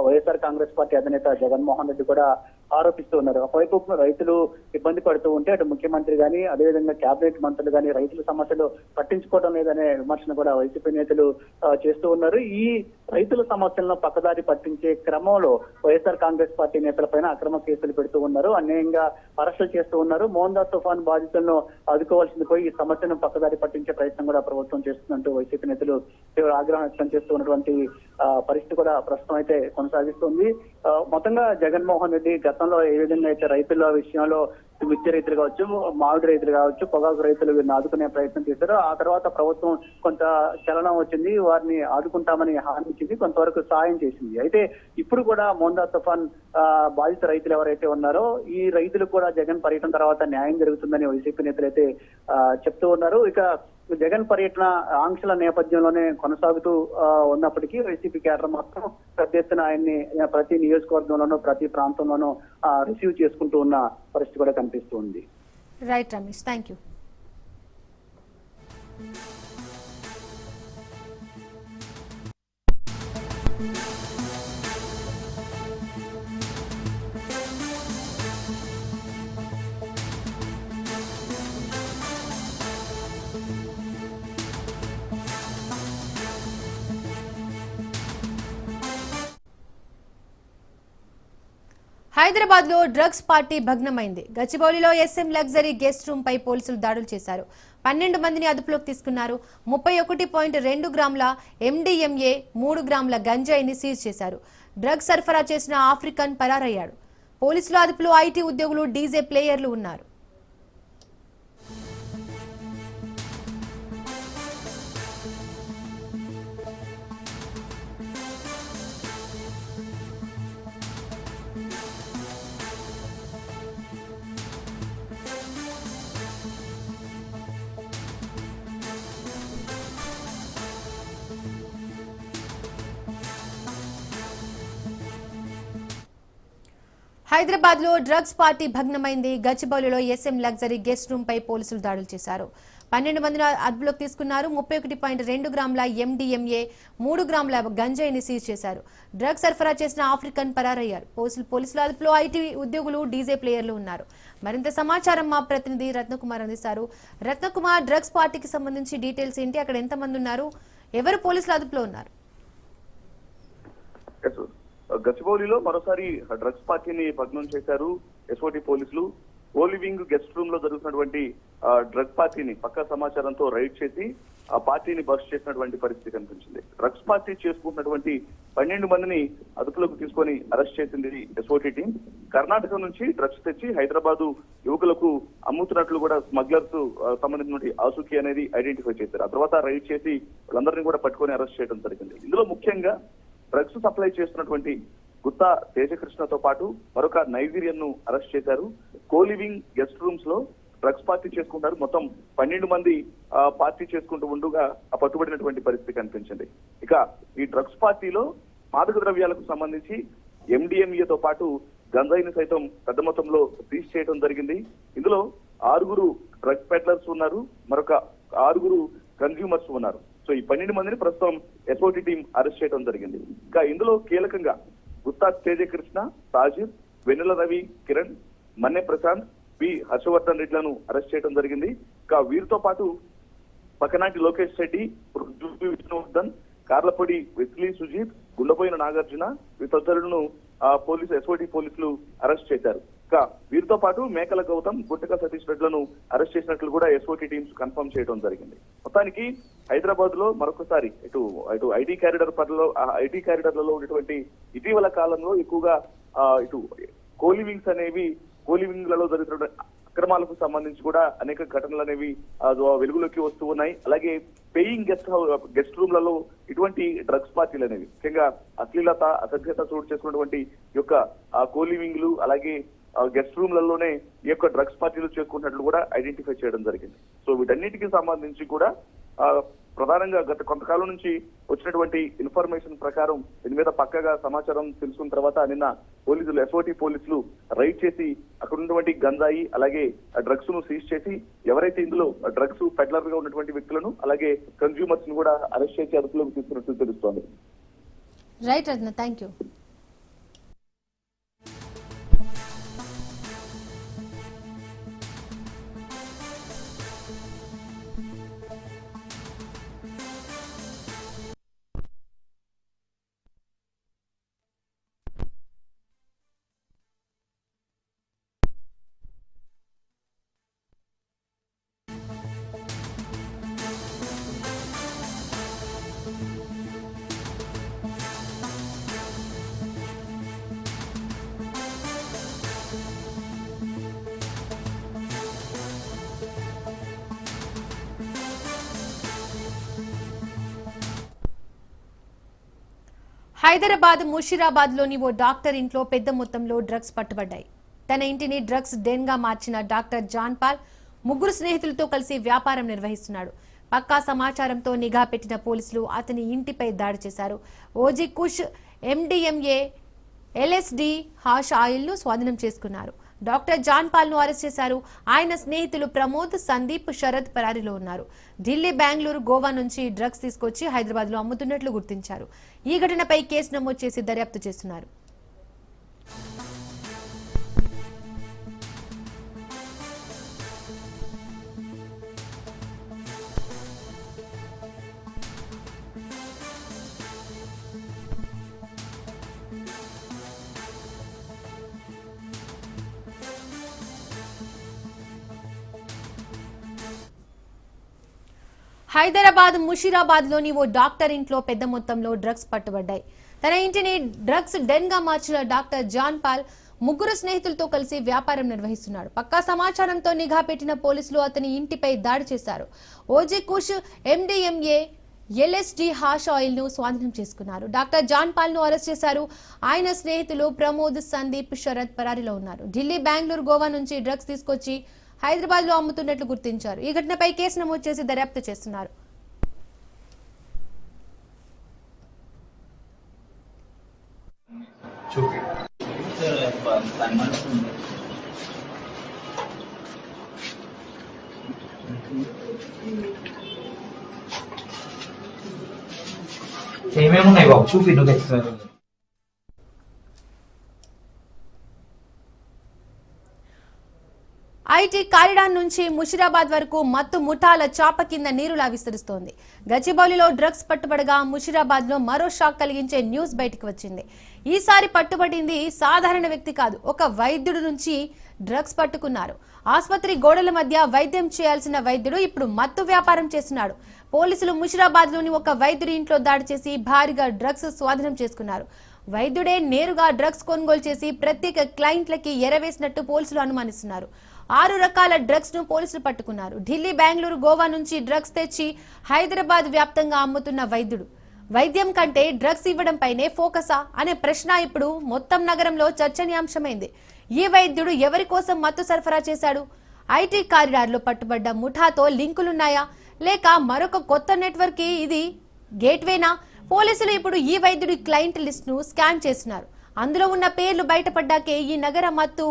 వైఎస్ఆర్ కాంగ్రెస్ పార్టీ అధినేత జగన్మోహన్ రెడ్డి కూడా ఆరోపిస్తూ ఉన్నారు. ఒకవైపు రైతులు ఇబ్బంది పడుతూ ఉంటే అటు ముఖ్యమంత్రి గాని అదేవిధంగా కేబినెట్ మంత్రులు గాని రైతుల సమస్యలు పట్టించుకోవడం లేదనే విమర్శను కూడా వైసీపీ నేతలు చేస్తూ ఉన్నారు. ఈ రైతుల సమస్యలను పక్కదారి పట్టించే క్రమంలో వైఎస్ఆర్ కాంగ్రెస్ పార్టీ నేతలపైన అక్రమ కేసులు పెడుతూ ఉన్నారు, అన్యాయంగా అరెస్టులు చేస్తూ ఉన్నారు. మోహన్దాస్ తుఫాన్ బాధితులను ఆదుకోవాల్సింది పోయి ఈ సమస్యను పక్కదారి పట్టించే ప్రయత్నం కూడా ప్రభుత్వం చేస్తుందంటూ వైసీపీ నేతలు తీవ్ర ఆగ్రహం వ్యక్తం చేస్తూ ఉన్నటువంటి పరిస్థితి కూడా ప్రస్తుతం అయితే కొనసాగిస్తుంది. మొత్తంగా జగన్మోహన్ రెడ్డి గతంలో ఏ విధంగా అయితే రైతుల విషయంలో మిర్చి రైతులు కావచ్చు, మామిడి రైతులు కావచ్చు, పొగాకు రైతులు వీరిని ఆదుకునే ప్రయత్నం చేశారు. ఆ తర్వాత ప్రభుత్వం కొంత చలనం వచ్చింది, వారిని ఆదుకుంటామని హామీ ఇచ్చింది, కొంతవరకు సాయం చేసింది. అయితే ఇప్పుడు కూడా మోహన్దాస్ తుఫాన్ బాధిత రైతులు ఎవరైతే ఉన్నారో ఈ రైతులకు కూడా జగన్ పర్యటన తర్వాత న్యాయం జరుగుతుందని వైసీపీ నేతలు అయితే చెప్తూ ఉన్నారు. ఇక జగన్ పర్యటన ఆంక్షల నేపథ్యంలోనే కొనసాగుతూ ఉన్నప్పటికీ వైసీపీ కేడర్ మాత్రం పెద్ద ఎత్తున ఆయన్ని ప్రతి నియోజకవర్గంలోనూ ప్రతి ప్రాంతంలోనూ రిసీవ్ చేసుకుంటూ ఉన్న పరిస్థితి కూడా కనిపిస్తూ ఉంది. Right Ramesh, thank you. Hyderabad లో డ్రగ్స్ పార్టీ భగ్నమైంది. గచ్చిబౌలిలో ఎస్ఎం లగ్జరీ గెస్ట్ రూమ్ పై పోలీసులు దాడులు చేశారు. 12 మందిని అదుపులోకి తీసుకున్నారు. 31.2 గ్రాముల MDMA, 3 గ్రాముల గంజాయిని సీజ్ చేశారు. డ్రగ్స్ సరఫరా చేసిన ఆఫ్రికన్ పరారయ్యాడు. పోలీసులు అదుపులో ఐటీ ఉద్యోగులు, డీజే ప్లేయర్లు ఉన్నారు. హైదరాబాద్ లో డ్రగ్స్ పార్టీ భగ్నమైంది. గచ్చిబౌలిలో ఎస్ఎం లగ్జరీ గెస్ట్ రూమ్ పై పోలీసులు దాడులు చేశారు. 12 మందిని అదుపులోకి తీసుకున్నారు. 31.2 గ్రాముల MDMA, 3 గ్రాముల గంజాయిని సీజ్ చేశారు. డ్రగ్స్ సరఫరా చేసిన ఆఫ్రికన్ పరారయ్యారు. పోలీసుల అదుపులో ఐటీ ఉద్యోగులు, డీజే ప్లేయర్లు ఉన్నారు. మరింత సమాచారం మా ప్రతినిధి రత్నకుమార్ అందిస్తారు. రత్నకుమార్, డ్రగ్స్ పార్టీకి సంబంధించి డీటెయిల్స్ ఏంటి? అక్కడ ఎంతమంది ఉన్నారు? ఎవరు పోలీసుల అదుపులో ఉన్నారు? గచ్చిబౌలిలో మరోసారి డ్రగ్స్ పార్టీని భగ్నం చేశారు ఎస్ఓటి పోలీసులు. ఓలివింగ్ గెస్ట్ రూమ్ లో జరుగుతున్నటువంటి డ్రగ్ పార్టీని పక్కా సమాచారంతో రైడ్ చేసి ఆ పార్టీని బస్ట్ చేసినటువంటి పరిస్థితి కనిపించింది. డ్రగ్స్ పార్టీ చేసుకుంటున్నటువంటి 12 మందిని అదుపులోకి తీసుకొని అరెస్ట్ చేసింది ఎస్ఓటి టీం. కర్ణాటక నుంచి డ్రగ్స్ తెచ్చి హైదరాబాదు యువకులకు అమ్ముతున్నట్లు కూడా స్మగ్లర్స్ సంబంధించినటువంటి ఆసుకి అనేది ఐడెంటిఫై చేశారు. ఆ తర్వాత రైడ్ చేసి వాళ్ళందరినీ కూడా పట్టుకొని అరెస్ట్ చేయడం జరిగింది. ఇందులో ముఖ్యంగా డ్రగ్స్ సప్లై చేస్తున్నటువంటి గుత్తా తేజకృష్ణతో పాటు మరొక నైజీరియన్ ను అరెస్ట్ చేశారు. కోలివింగ్ గెస్ట్ రూమ్స్ లో డ్రగ్స్ పార్టీ చేసుకుంటారు. మొత్తం 12 మంది పార్టీ చేసుకుంటూ ఉండగా పట్టుబడినటువంటి పరిస్థితి కనిపించింది. ఇక ఈ డ్రగ్స్ పార్టీలో మాదక ద్రవ్యాలకు సంబంధించి MDMA తో పాటు గంజాయిని సైతం పెద్ద మొత్తంలో సీజ్ చేయడం జరిగింది. ఇందులో 6 డ్రగ్ పెడ్లర్స్ ఉన్నారు, మరొక 6 కన్స్యూమర్స్ ఉన్నారు. సో ఈ 12 మందిని ప్రస్తుతం ఎస్ఓటి టీం అరెస్ట్ చేయడం జరిగింది. ఇంకా ఇందులో కీలకంగా గుత్తా తేజకృష్ణ, సాజిద్, వెన్నెల రవి, కిరణ్, మన్నె ప్రశాంత్, పి హర్షవర్ధన్ రెడ్లను అరెస్ట్ చేయడం జరిగింది. ఇంకా వీరితో పాటు పక్కనాటి లోకేష్ రెడ్డి, విష్ణువర్ధన్, కార్లపొడి వెస్లీ సుజీత్, గుండపోయిన నాగార్జున తదితరులను ఎస్ఓటి పోలీసులు అరెస్ట్ చేశారు. ఇంకా వీరితో పాటు మేకల గౌతమ్, గుట్టక సతీష్ రెడ్లను అరెస్ట్ చేసినట్లు కూడా ఎస్ఓటి టీమ్స్ కన్ఫర్మ్ చేయడం జరిగింది. మొత్తానికి హైదరాబాద్ లో మరొకసారి ఇటు ఐటీ క్యారిడర్లలో ఉన్నటువంటి ఇటీవల కాలంలో ఎక్కువగా ఇటు కోలివింగ్స్ అనేవి కోలివింగ్లలో జరుగుతున్న అక్రమాలకు సంబంధించి కూడా అనేక ఘటనలు అనేవి వెలుగులోకి వస్తూ ఉన్నాయి. అలాగే పేయింగ్ గెస్ట్ రూమ్లలో ఇటువంటి డ్రగ్స్ పార్టీలు అనేవి ముఖ్యంగా అశ్లీలత, అసభ్యత చోటు చేసుకున్నటువంటి యొక్క కోలివింగ్లు అలాగే గెస్ట్ రూమ్లలోనే ఈ యొక్క డ్రగ్స్ పార్టీలు చేసుకున్నట్లు కూడా ఐడెంటిఫై చేయడం జరిగింది. సో వీటన్నిటికీ సంబంధించి కూడా ప్రధానంగా గత కొంతకాలం నుంచి వచ్చినటువంటి ఇన్ఫర్మేషన్ ప్రకారం దీని మీద పక్కగా సమాచారం తెలుసుకున్న తర్వాత నిన్న పోలీసులు ఎస్ఓటి పోలీసులు రైడ్ చేసి అక్కడ ఉన్నటువంటి గంజాయి అలాగే డ్రగ్స్ ను సీజ్ చేసి ఎవరైతే ఇందులో డ్రగ్స్ పెడ్లర్ గా ఉన్నటువంటి వ్యక్తులను అలాగే కన్స్యూమర్స్ ను కూడా అరెస్ట్ చేసి అదుపులోకి తీసుకున్నట్లు తెలుస్తోంది. Right Ratna, thank you. Hyderabad ముషీరాబాద్లోని ఓ డాక్టర్ ఇంట్లో పెద్ద మొత్తంలో డ్రగ్స్ పట్టుబడ్డాయి. తన ఇంటిని డ్రగ్స్ డెన్ గా మార్చిన డాక్టర్ జాన్ పాల్ ముగ్గురు స్నేహితులతో కలిసి వ్యాపారం నిర్వహిస్తున్నాడు. పక్కా సమాచారంతో నిఘా పెట్టిన పోలీసులు అతని ఇంటిపై దాడి చేశారు. ఓజీ కుష్, MDMA, LSD హాష్ ఆయిల్ ను స్వాధీనం చేసుకున్నారు. డాక్టర్ జాన్ పాల్ ను అరెస్ట్ చేశారు. ఆయన స్నేహితులు ప్రమోద్, సందీప్, శరత్ పరారీలో ఉన్నారు. ఢిల్లీ, బెంగళూరు, గోవా నుంచి డ్రగ్స్ తీసుకొచ్చి హైదరాబాద్ లో అమ్ముతున్నట్లు గుర్తించారు. ఈ ఘటనపై కేసు నమోదు చేసి దర్యాప్తు చేస్తున్నారు. హైదరాబాద్ ముషీరాబాద్ లోని ఓ డాక్టర్ ఇంట్లో పెద్ద మొత్తంలో డ్రగ్స్ పట్టుబడ్డాయి. తన ఇంటిని డ్రగ్స్ డెన్ గా మార్చిన డాక్టర్ జాన్ పాల్ ముగ్గురు స్నేహితులతో కలిసి వ్యాపారం నిర్వహిస్తున్నాడు. పక్కా సమాచారంతో నిఘా పెట్టిన పోలీసులు అతని ఇంటిపై దాడి చేశారు. ఓజీ కుష్, MDMA, LSD హాష్ ఆయిల్ ను స్వాధీనం చేసుకున్నారు. డాక్టర్ జాన్ పాల్ ను అరెస్ట్ చేశారు. ఆయన స్నేహితులు ప్రమోద్, సందీప్, శరత్ పరారీలో ఉన్నారు. ఢిల్లీ, బెంగళూరు, గోవా నుంచి డ్రగ్స్ తీసుకొచ్చి హైదరాబాద్ లో అమ్ముతున్నట్లు గుర్తించారు. ఈ ఘటనపై కేసు నమోదు చేసి దర్యాప్తు చేస్తున్నారు. ఏమేమి ఉన్నాయి బాబు చూపి నువ్వు ఒకసారి. ఐటీ కారిడార్ నుంచి ముషీరాబాద్ వరకు మత్తు ముఠాల చాప కింద నీరులా విస్తరిస్తోంది. గచ్చిబౌలిలో డ్రగ్స్ పట్టుబడగా ముషీరాబాద్ లో మరో షాక్ కలిగించే న్యూస్ బయటకు వచ్చింది. ఈసారి పట్టుబడింది సాధారణ వ్యక్తి కాదు, ఒక వైద్యుడి నుంచి డ్రగ్స్ పట్టుకున్నారు. ఆసుపత్రి గోడల మధ్య వైద్యం చేయాల్సిన వైద్యుడు ఇప్పుడు మత్తు వ్యాపారం చేస్తున్నాడు. పోలీసులు ముషీరాబాద్ లోని ఒక వైద్యుడి ఇంట్లో దాడి చేసి భారీగా డ్రగ్స్ స్వాధీనం చేసుకున్నారు. వైద్యుడే నేరుగా డ్రగ్స్ కొనుగోలు చేసి ప్రత్యేక క్లయింట్లకి ఎరవేసినట్టు పోలీసులు అనుమానిస్తున్నారు. 6 రకాల డ్రగ్స్ ను పోలీసులు పట్టుకున్నారు. ఢిల్లీ, బెంగళూరు, గోవా నుంచి డ్రగ్స్ తెచ్చి హైదరాబాద్ వ్యాప్తంగా అమ్ముతున్న వైద్యుడు వైద్యం కంటే డ్రగ్స్ ఇవ్వడంపైనే ఫోకసా అనే ప్రశ్న ఇప్పుడు మొత్తం నగరంలో చర్చనీయాంశమైంది. ఈ వైద్యుడు ఎవరి కోసం మత్తు సరఫరా చేశాడు? ఐటీ కారిడార్లో పట్టుబడ్డ ముఠాతో లింకులున్నాయా, లేక మరొక కొత్త నెట్వర్క్ ఇది గేట్వేనా? పోలీసులు ఇప్పుడు ఈ వైద్యుడి క్లయింట్ లిస్ట్ ను స్కాన్ చేస్తున్నారు. అందులో ఉన్న పేర్లు బయటపడ్డాకే ఈ నగర మత్తు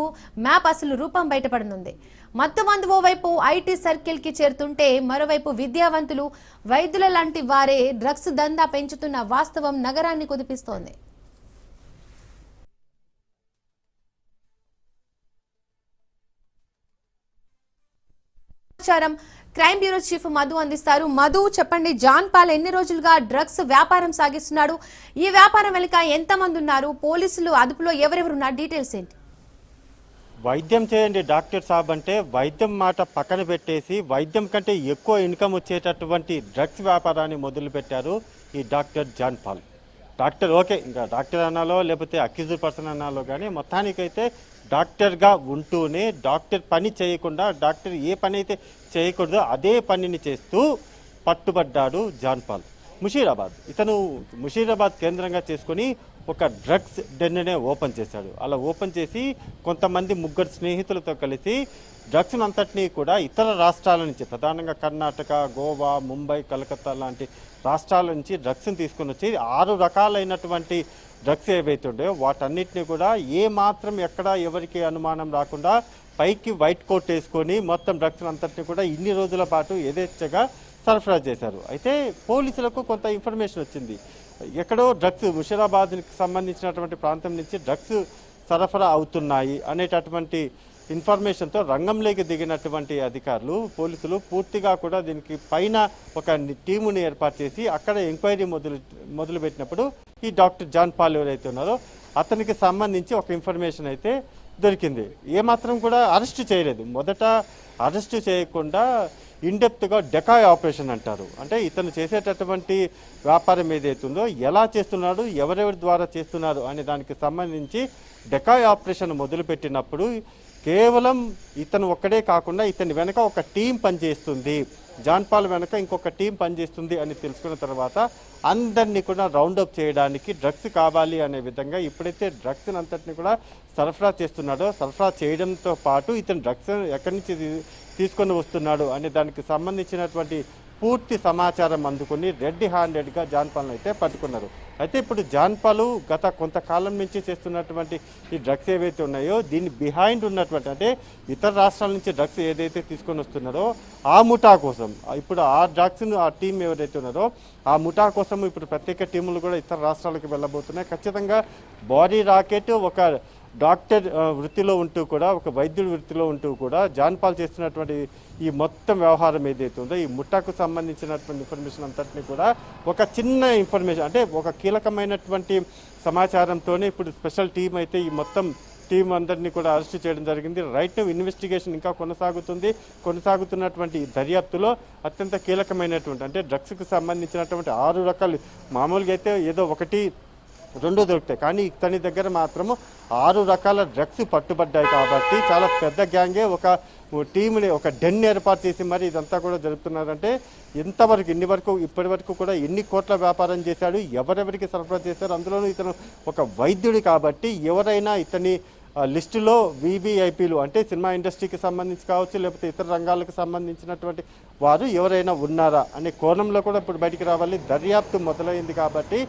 మ్యాప్ అసలు రూపం బయటపడనుంది. మత్తు మందు ఓవైపు ఐటీ సర్కిల్ కి చేరుతుంటే మరోవైపు విద్యావంతులు, వైద్యుల లాంటి వారే డ్రగ్స్ దందా పెంచుతున్న వాస్తవం నగరాన్ని కుదిపిస్తోంది. క్రైమ్ బ్యూరో చీఫ్ మధు అందిస్తారు. మధు, చెప్పండి, జాన్ పాల్ ఎన్ని రోజులుగా డ్రగ్స్ వ్యాపారం సాగిస్తున్నాడు? ఈ వ్యాపారం వెనుక ఎంతమంది ఉన్నారు? పోలీసులు అదుపులో ఎవరెవరున్నారు? డీటెయిల్స్ ఏంటి? వైద్యం చేయండి డాక్టర్ సాబ్ అంటే వైద్యం మాట పక్కన పెట్టేసి వైద్యం కంటే ఎక్కువ ఇన్కమ్ వచ్చేటటువంటి డ్రగ్స్ వ్యాపారాన్ని మొదలుపెట్టారు ఈ doctor John Paul. Doctor okay, ఇంకా డాక్టర్ అనాలో లేకపోతే అక్యూజ్డ్ పర్సన్ అనాలో కానీ మొత్తానికైతే డాక్టర్గా ఉంటూనే డాక్టర్ పని చేయకుండా, డాక్టర్ ఏ పని అయితే చేయకూడదో అదే పనిని చేస్తూ పట్టుబడ్డాడు జాన్ పాల్. ఇతను ముషీరాబాద్ కేంద్రంగా చేసుకొని ఒక డ్రగ్స్ డెన్నే ఓపెన్ చేశాడు. అలా ఓపెన్ చేసి కొంతమంది ముగ్గురు స్నేహితులతో కలిసి డ్రగ్స్ అంతటినీ కూడా ఇతర రాష్ట్రాల నుంచి, ప్రధానంగా కర్ణాటక, గోవా, ముంబై, కలకత్తా లాంటి రాష్ట్రాల నుంచి డ్రగ్స్ని తీసుకొని వచ్చి 6 రకాలైనటువంటి డ్రగ్స్ ఏవైతే ఉన్నాయో వాటన్నిటిని కూడా ఏ మాత్రం ఎక్కడ ఎవరికి అనుమానం రాకుండా పైకి వైట్ కోట్ వేసుకొని మొత్తం డ్రగ్స్ అంతటిని కూడా ఇన్ని రోజుల పాటు యథేచ్ఛగా సరఫరా చేశారు. అయితే పోలీసులకు కొంత ఇన్ఫర్మేషన్ వచ్చింది, ఎక్కడో డ్రగ్స్ ముషీరాబాద్కి సంబంధించినటువంటి ప్రాంతం నుంచి డ్రగ్స్ సరఫరా అవుతున్నాయి అనేటటువంటి ఇన్ఫర్మేషన్తో రంగంలోకి దిగినటువంటి అధికారులు, పోలీసులు పూర్తిగా కూడా దీనికి పైన ఒక టీముని ఏర్పాటు చేసి అక్కడ ఎంక్వైరీ మొదలుపెట్టినప్పుడు ఈ డాక్టర్ జాన్ పాల్ ఎవరైతే ఉన్నారో అతనికి సంబంధించి ఒక ఇన్ఫర్మేషన్ అయితే దొరికింది. ఏమాత్రం కూడా అరెస్ట్ చేయలేదు. మొదట అరెస్ట్ చేయకుండా ఇన్డెప్త్గా డెకాయ్ ఆపరేషన్ అంటారు. అంటే ఇతను చేసేటటువంటి వ్యాపారం ఏదైతుందో ఎలా చేస్తున్నాడు, ఎవరెవరి ద్వారా చేస్తున్నారు అనే దానికి సంబంధించి డెకాయ్ ఆపరేషన్ మొదలుపెట్టినప్పుడు కేవలం ఇతను ఒక్కడే కాకుండా ఇతని వెనక ఒక టీం పనిచేస్తుంది, జాన్ పాల్ వెనక ఇంకొక టీం పనిచేస్తుంది అని తెలుసుకున్న తర్వాత అందరినీ కూడా రౌండప్ చేయడానికి డ్రగ్స్ కావాలి అనే విధంగా ఇప్పుడైతే డ్రగ్స్ అంతటిని కూడా సరఫరా చేస్తున్నాడో, సరఫరా చేయడంతో పాటు ఇతను డ్రగ్స్ ఎక్కడి నుంచి తీసుకొని వస్తున్నాడు అనే దానికి సంబంధించినటువంటి పూర్తి సమాచారం అందుకుని రెడ్ హ్యాండెడ్గా జాన్ పాల్ను అయితే పట్టుకున్నారు. అయితే ఇప్పుడు జాన్ పాల్ గత కొంతకాలం నుంచి చేస్తున్నటువంటి ఈ డ్రగ్స్ ఏవైతే ఉన్నాయో దీని బిహైండ్ ఉన్నటువంటి అంటే ఇతర రాష్ట్రాల నుంచి డ్రగ్స్ ఏదైతే తీసుకొని వస్తున్నారో ఆ ముఠా కోసం ఇప్పుడు ఆ డ్రగ్స్ను ఆ టీం ఎవరైతే ఉన్నారో ఆ ముఠా కోసం ఇప్పుడు ప్రత్యేక టీములు కూడా ఇతర రాష్ట్రాలకు వెళ్ళబోతున్నాయి. ఖచ్చితంగా బాడీ రాకెట్ ఒక డాక్టర్ వృత్తిలో ఉంటూ కూడా, ఒక వైద్యుడి వృత్తిలో ఉంటూ కూడా జాన్ పాల్ చేస్తున్నటువంటి ఈ మొత్తం వ్యవహారం ఏదైతే ఉందో ఈ ముఠాకు సంబంధించినటువంటి ఇన్ఫర్మేషన్ అంతటిని కూడా ఒక చిన్న ఇన్ఫర్మేషన్ అంటే ఒక కీలకమైనటువంటి సమాచారంతోనే ఇప్పుడు స్పెషల్ టీం అయితే ఈ మొత్తం టీం అందరినీ కూడా అరెస్ట్ చేయడం జరిగింది. రైట్ నౌ ఇన్వెస్టిగేషన్ ఇంకా కొనసాగుతున్నటువంటి దర్యాప్తులో అత్యంత కీలకమైనటువంటి అంటే డ్రగ్స్కి సంబంధించినటువంటి 6 రకాలు మామూలుగా అయితే ఏదో 1-2 దొరుకుతాయి, కానీ ఇతని దగ్గర మాత్రము 6 రకాల డ్రగ్స్ పట్టుబడ్డాయి. కాబట్టి చాలా పెద్ద గ్యాంగే ఒక టీంని ఒక డెన్ ఏర్పాటు చేసి మరి ఇదంతా కూడా జరుపుతున్నారంటే ఇన్ని వరకు ఇప్పటి వరకు కూడా ఎన్ని కోట్ల వ్యాపారం చేశాడు, ఎవరెవరికి సరఫరా చేశారు, అందులోనూ ఇతను ఒక వైద్యుడి కాబట్టి ఎవరైనా ఇతని లిస్టులో వీవీఐపీలు అంటే సినిమా ఇండస్ట్రీకి సంబంధించి కావచ్చు లేకపోతే ఇతర రంగాలకు సంబంధించినటువంటి వారు ఎవరైనా ఉన్నారా అనే కోణంలో కూడా ఇప్పుడు బయటికి రావాలి. దర్యాప్తు మొదలైంది కాబట్టి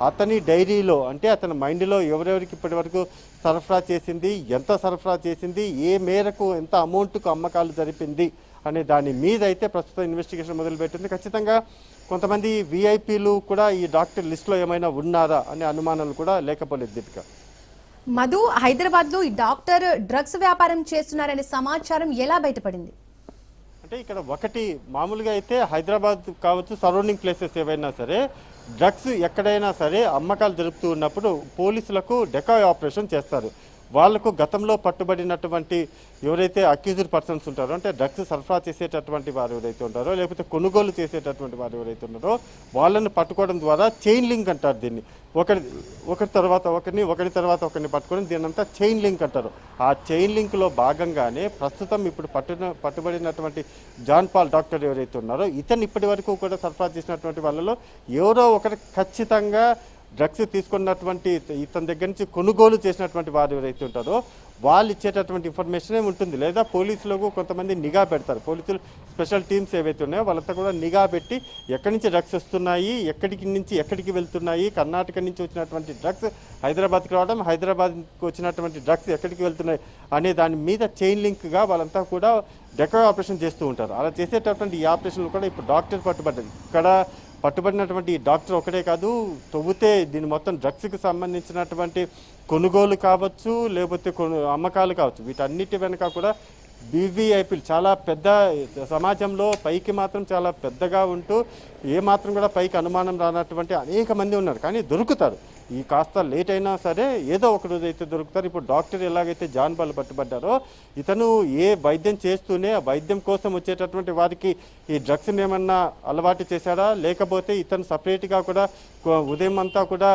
అతని డైరీలో అంటే అతని మైండ్లో ఎవరెవరికి ఇప్పటి వరకు సరఫరా చేసింది, ఎంత సరఫరా చేసింది, ఏ మేరకు ఎంత అమౌంట్కు అమ్మకాలు జరిపింది అనే దాని మీద అయితే ప్రస్తుతం ఇన్వెస్టిగేషన్ మొదలుపెట్టింది. ఖచ్చితంగా కొంతమంది వీఐపీలు కూడా ఈ డాక్టర్ లిస్టులో ఏమైనా ఉన్నారా అనే అనుమానాలు కూడా లేకపోలేదు. దీపిక, మధు, హైదరాబాద్లో ఈ డాక్టర్ డ్రగ్స్ వ్యాపారం చేస్తున్నారనే సమాచారం ఎలా బయటపడింది? అంటే ఇక్కడ ఒకటి మామూలుగా అయితే హైదరాబాద్ కావచ్చు సరౌండింగ్ ప్లేసెస్ ఏవైనా సరే డ్రగ్స్ ఎక్కడైనా సరే అమ్మకాలు జరుపుతూ ఉన్నప్పుడు పోలీసులకు డెకాయ్ ఆపరేషన్ చేస్తారు. వాళ్లకు గతంలో పట్టుబడినటువంటి ఎవరైతే అక్యూజ్డ్ పర్సన్స్ ఉంటారో అంటే డ్రగ్స్ సరఫరా చేసేటటువంటి వారు ఎవరైతే ఉంటారో లేకపోతే కొనుగోలు చేసేటటువంటి వారు ఎవరైతే ఉన్నారో వాళ్ళని పట్టుకోవడం ద్వారా చైన్ లింక్ అంటారు దీన్ని. ఒకరి తర్వాత ఒకరిని పట్టుకోవడం దీన్నంతా చైన్ లింక్ అంటారు. ఆ చైన్ లింక్లో భాగంగానే ప్రస్తుతం ఇప్పుడు పట్టుబడినటువంటి జాన్ పాల్ డాక్టర్ ఎవరైతే ఉన్నారో ఇతను ఇప్పటి వరకు కూడా సరఫరా చేసినటువంటి వాళ్ళలో ఎవరో ఒకరు ఖచ్చితంగా డ్రగ్స్ తీసుకున్నటువంటి ఇతని దగ్గర నుంచి కొనుగోలు చేసినటువంటి వారు ఎవరైతే ఉంటారో వాళ్ళు ఇచ్చేటటువంటి ఇన్ఫర్మేషనే ఉంటుంది. లేదా పోలీసులకు కొంతమంది నిఘా పెడతారు. పోలీసులు స్పెషల్ టీమ్స్ ఏవైతే ఉన్నాయో వాళ్ళంతా కూడా నిఘా పెట్టి ఎక్కడి నుంచి డ్రగ్స్ వస్తున్నాయి, ఎక్కడికి వెళ్తున్నాయి, కర్ణాటక నుంచి వచ్చినటువంటి డ్రగ్స్ హైదరాబాద్కి రావడం, హైదరాబాద్కి వచ్చినటువంటి డ్రగ్స్ ఎక్కడికి వెళ్తున్నాయి అనే దాని మీద చైన్ లింక్గా వాళ్ళంతా కూడా డెకాయ్ ఆపరేషన్ చేస్తూ ఉంటారు. అలా చేసేటటువంటి ఈ ఆపరేషన్లు కూడా ఇప్పుడు డాక్టర్ పట్టుబడ్డారు. ఇక్కడ పట్టుబడినటువంటి డాక్టర్ ఒకటే కాదు, తవ్వుతే దీని మొత్తం డ్రగ్స్కి సంబంధించినటువంటి కొనుగోలు కావచ్చు లేకపోతే అమ్మకాలు కావచ్చు, వీటన్నిటి వెనక కూడా బీవీఐపీలు చాలా పెద్ద సమాజంలో పైకి మాత్రం చాలా పెద్దగా ఉంటూ ఏమాత్రం కూడా పైకి అనుమానం రానటువంటి అనేక మంది ఉన్నారు. కానీ దొరుకుతారు. ఈ కాస్త లేట్ అయినా సరే ఏదో ఒక రోజు అయితే దొరుకుతారు. ఇప్పుడు డాక్టర్ ఎలాగైతే జాన్ పాల్ పట్టుబడ్డారో ఇతను ఏ వైద్యం చేస్తూనే ఆ వైద్యం కోసం వచ్చేటటువంటి వారికి ఈ డ్రగ్స్ని ఏమన్నా అలవాటు చేశాడా, లేకపోతే ఇతను సపరేట్గా కూడా ఉదయం అంతా కూడా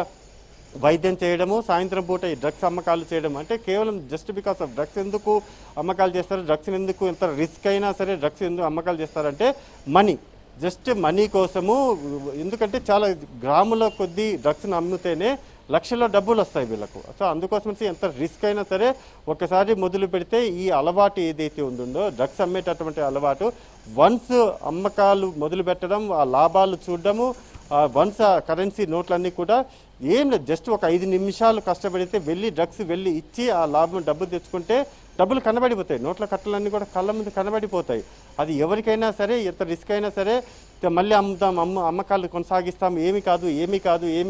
వైద్యం చేయడము, సాయంత్రం పూట ఈ డ్రగ్స్ అమ్మకాలు చేయడం అంటే కేవలం జస్ట్ బికాస్ ఆఫ్ డ్రగ్స్ ఎందుకు అమ్మకాలు చేస్తారు, డ్రగ్స్ ఎందుకు ఎంత రిస్క్ అయినా సరే డ్రగ్స్ ఎందుకు అమ్మకాలు చేస్తారంటే జస్ట్ మనీ కోసము. ఎందుకంటే చాలా గ్రాముల కొద్దీ డ్రగ్స్ని అమ్మితేనే లక్షల డబ్బులు వస్తాయి వీళ్ళకు. సో అందుకోసం ఎంత రిస్క్ అయినా సరే ఒకసారి మొదలు పెడితే ఈ అలవాటు ఏదైతే ఉందో డ్రగ్స్ అమ్మేటటువంటి అలవాటు వన్స్ అమ్మకాలు మొదలు పెట్టడం, ఆ లాభాలు చూడడము, వన్స్ ఆ కరెన్సీ నోట్లన్నీ కూడా ఏం లేదు, జస్ట్ ఒక 5 నిమిషాలు కష్టపడితే డ్రగ్స్ వెళ్ళి ఇచ్చి ఆ లాభం డబ్బు తెచ్చుకుంటే డబ్బులు కనబడిపోతాయి, నోట్ల కట్టలన్నీ కూడా కళ్ళ ముందు కనబడిపోతాయి. అది ఎవరికైనా సరే ఎంత రిస్క్ అయినా సరే మళ్ళీ అమ్ముతాం, అమ్మకాలు కొనసాగిస్తాం, ఏమీ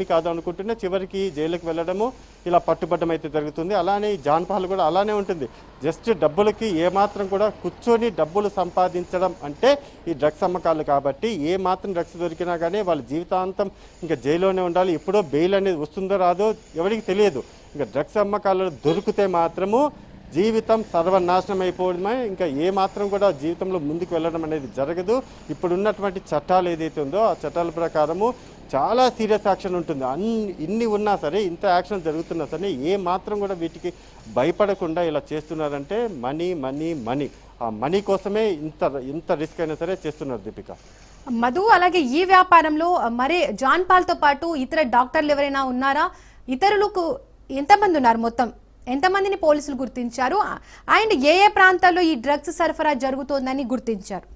కాదు అనుకుంటూనే చివరికి జైలుకి వెళ్ళడము, ఇలా పట్టుబడ్డం అయితే జరుగుతుంది. అలానే ఈ జాన్ పాల్ కూడా అలానే ఉంటుంది. జస్ట్ డబ్బులకి ఏమాత్రం కూడా కూర్చొని డబ్బులు సంపాదించడం అంటే ఈ డ్రగ్స్ అమ్మకాలు. కాబట్టి ఏమాత్రం డ్రగ్స్ దొరికినా కానీ వాళ్ళ జీవితాంతం ఇంకా జైల్లోనే ఉండాలి. ఎప్పుడో బెయిల్ అనేది వస్తుందో రాదో ఎవరికి తెలియదు. ఇంకా డ్రగ్స్ అమ్మకాలు దొరికితే మాత్రము జీవితం సర్వనాశనం అయిపోవడమే, ఇంకా ఏమాత్రం కూడా జీవితంలో ముందుకు వెళ్ళడం అనేది జరగదు. ఇప్పుడున్నటువంటి చట్టాలు ఏదైతే ఉందో ఆ చట్టాల ప్రకారము చాలా సీరియస్ యాక్షన్ ఉంటుంది. ఇన్ని ఉన్నా సరే, ఇంత యాక్షన్ జరుగుతున్నా సరే ఏ మాత్రం కూడా వీటికి భయపడకుండా ఇలా చేస్తున్నారంటే మనీ మనీ మనీ. ఆ మనీ కోసమే ఇంత రిస్క్ అయినా సరే చేస్తున్నారు దీపిక. మధు, అలాగే ఈ వ్యాపారంలో మరే జాన్ పాల్తో పాటు ఇతర డాక్టర్లు ఎవరైనా ఉన్నారా? ఇతరులకు ఎంతమంది ఉన్నారు? మొత్తం ఎంతమందిని పోలీసులు గుర్తించారు? అండ్ ఏ ప్రాంతాల్లో ఈ డ్రగ్స్ సరఫరా జరుగుతోందని గుర్తించారు?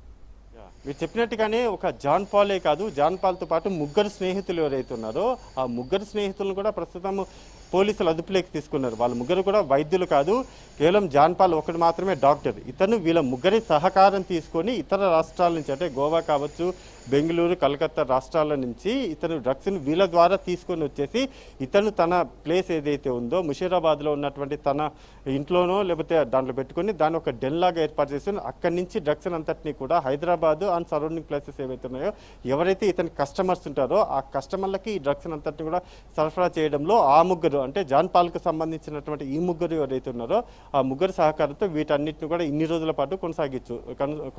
మీరు చెప్పినట్టుగానే ఒక జాన్ పాలే కాదు, జాన్ పాల్తో పాటు ముగ్గురు స్నేహితులు ఎవరైతే ఉన్నారో ఆ ముగ్గురు స్నేహితులను కూడా ప్రస్తుతం పోలీసులు అదుపులోకి తీసుకున్నారు. వాళ్ళ ముగ్గురు కూడా వైద్యులు కాదు, కేవలం జాన్ పాల్ ఒకటి మాత్రమే డాక్టర్. ఇతను వీళ్ళ ముగ్గురి సహకారం తీసుకొని ఇతర రాష్ట్రాల నుంచి, అంటే గోవా కావచ్చు, బెంగళూరు, కలకత్తా రాష్ట్రాల నుంచి ఇతను డ్రగ్స్ని వీళ్ళ ద్వారా తీసుకొని వచ్చేసి ఇతను తన ప్లేస్ ఏదైతే ఉందో ముషీరాబాద్లో ఉన్నటువంటి తన ఇంట్లోనో లేకపోతే దాంట్లో పెట్టుకొని దాన్ని ఒక డెన్ లాగా ఏర్పాటు చేసుకుని అక్కడి నుంచి డ్రగ్స్ అంతటినీ కూడా హైదరాబాద్ అండ్ సరౌండింగ్ ప్లేసెస్ ఏవైతే ఉన్నాయో ఎవరైతే ఇతని కస్టమర్స్ ఉంటారో ఆ కస్టమర్లకి ఈ డ్రగ్స్ అంతటిని కూడా సరఫరా చేయడంలో ఆ ముగ్గురు, అంటే జాన్ పాల్కు సంబంధించినటువంటి ఈ ముగ్గురు ఎవరైతే ఉన్నారో ఆ ముగ్గురు సహకారంతో వీటన్నిటిని కూడా ఇన్ని రోజుల పాటు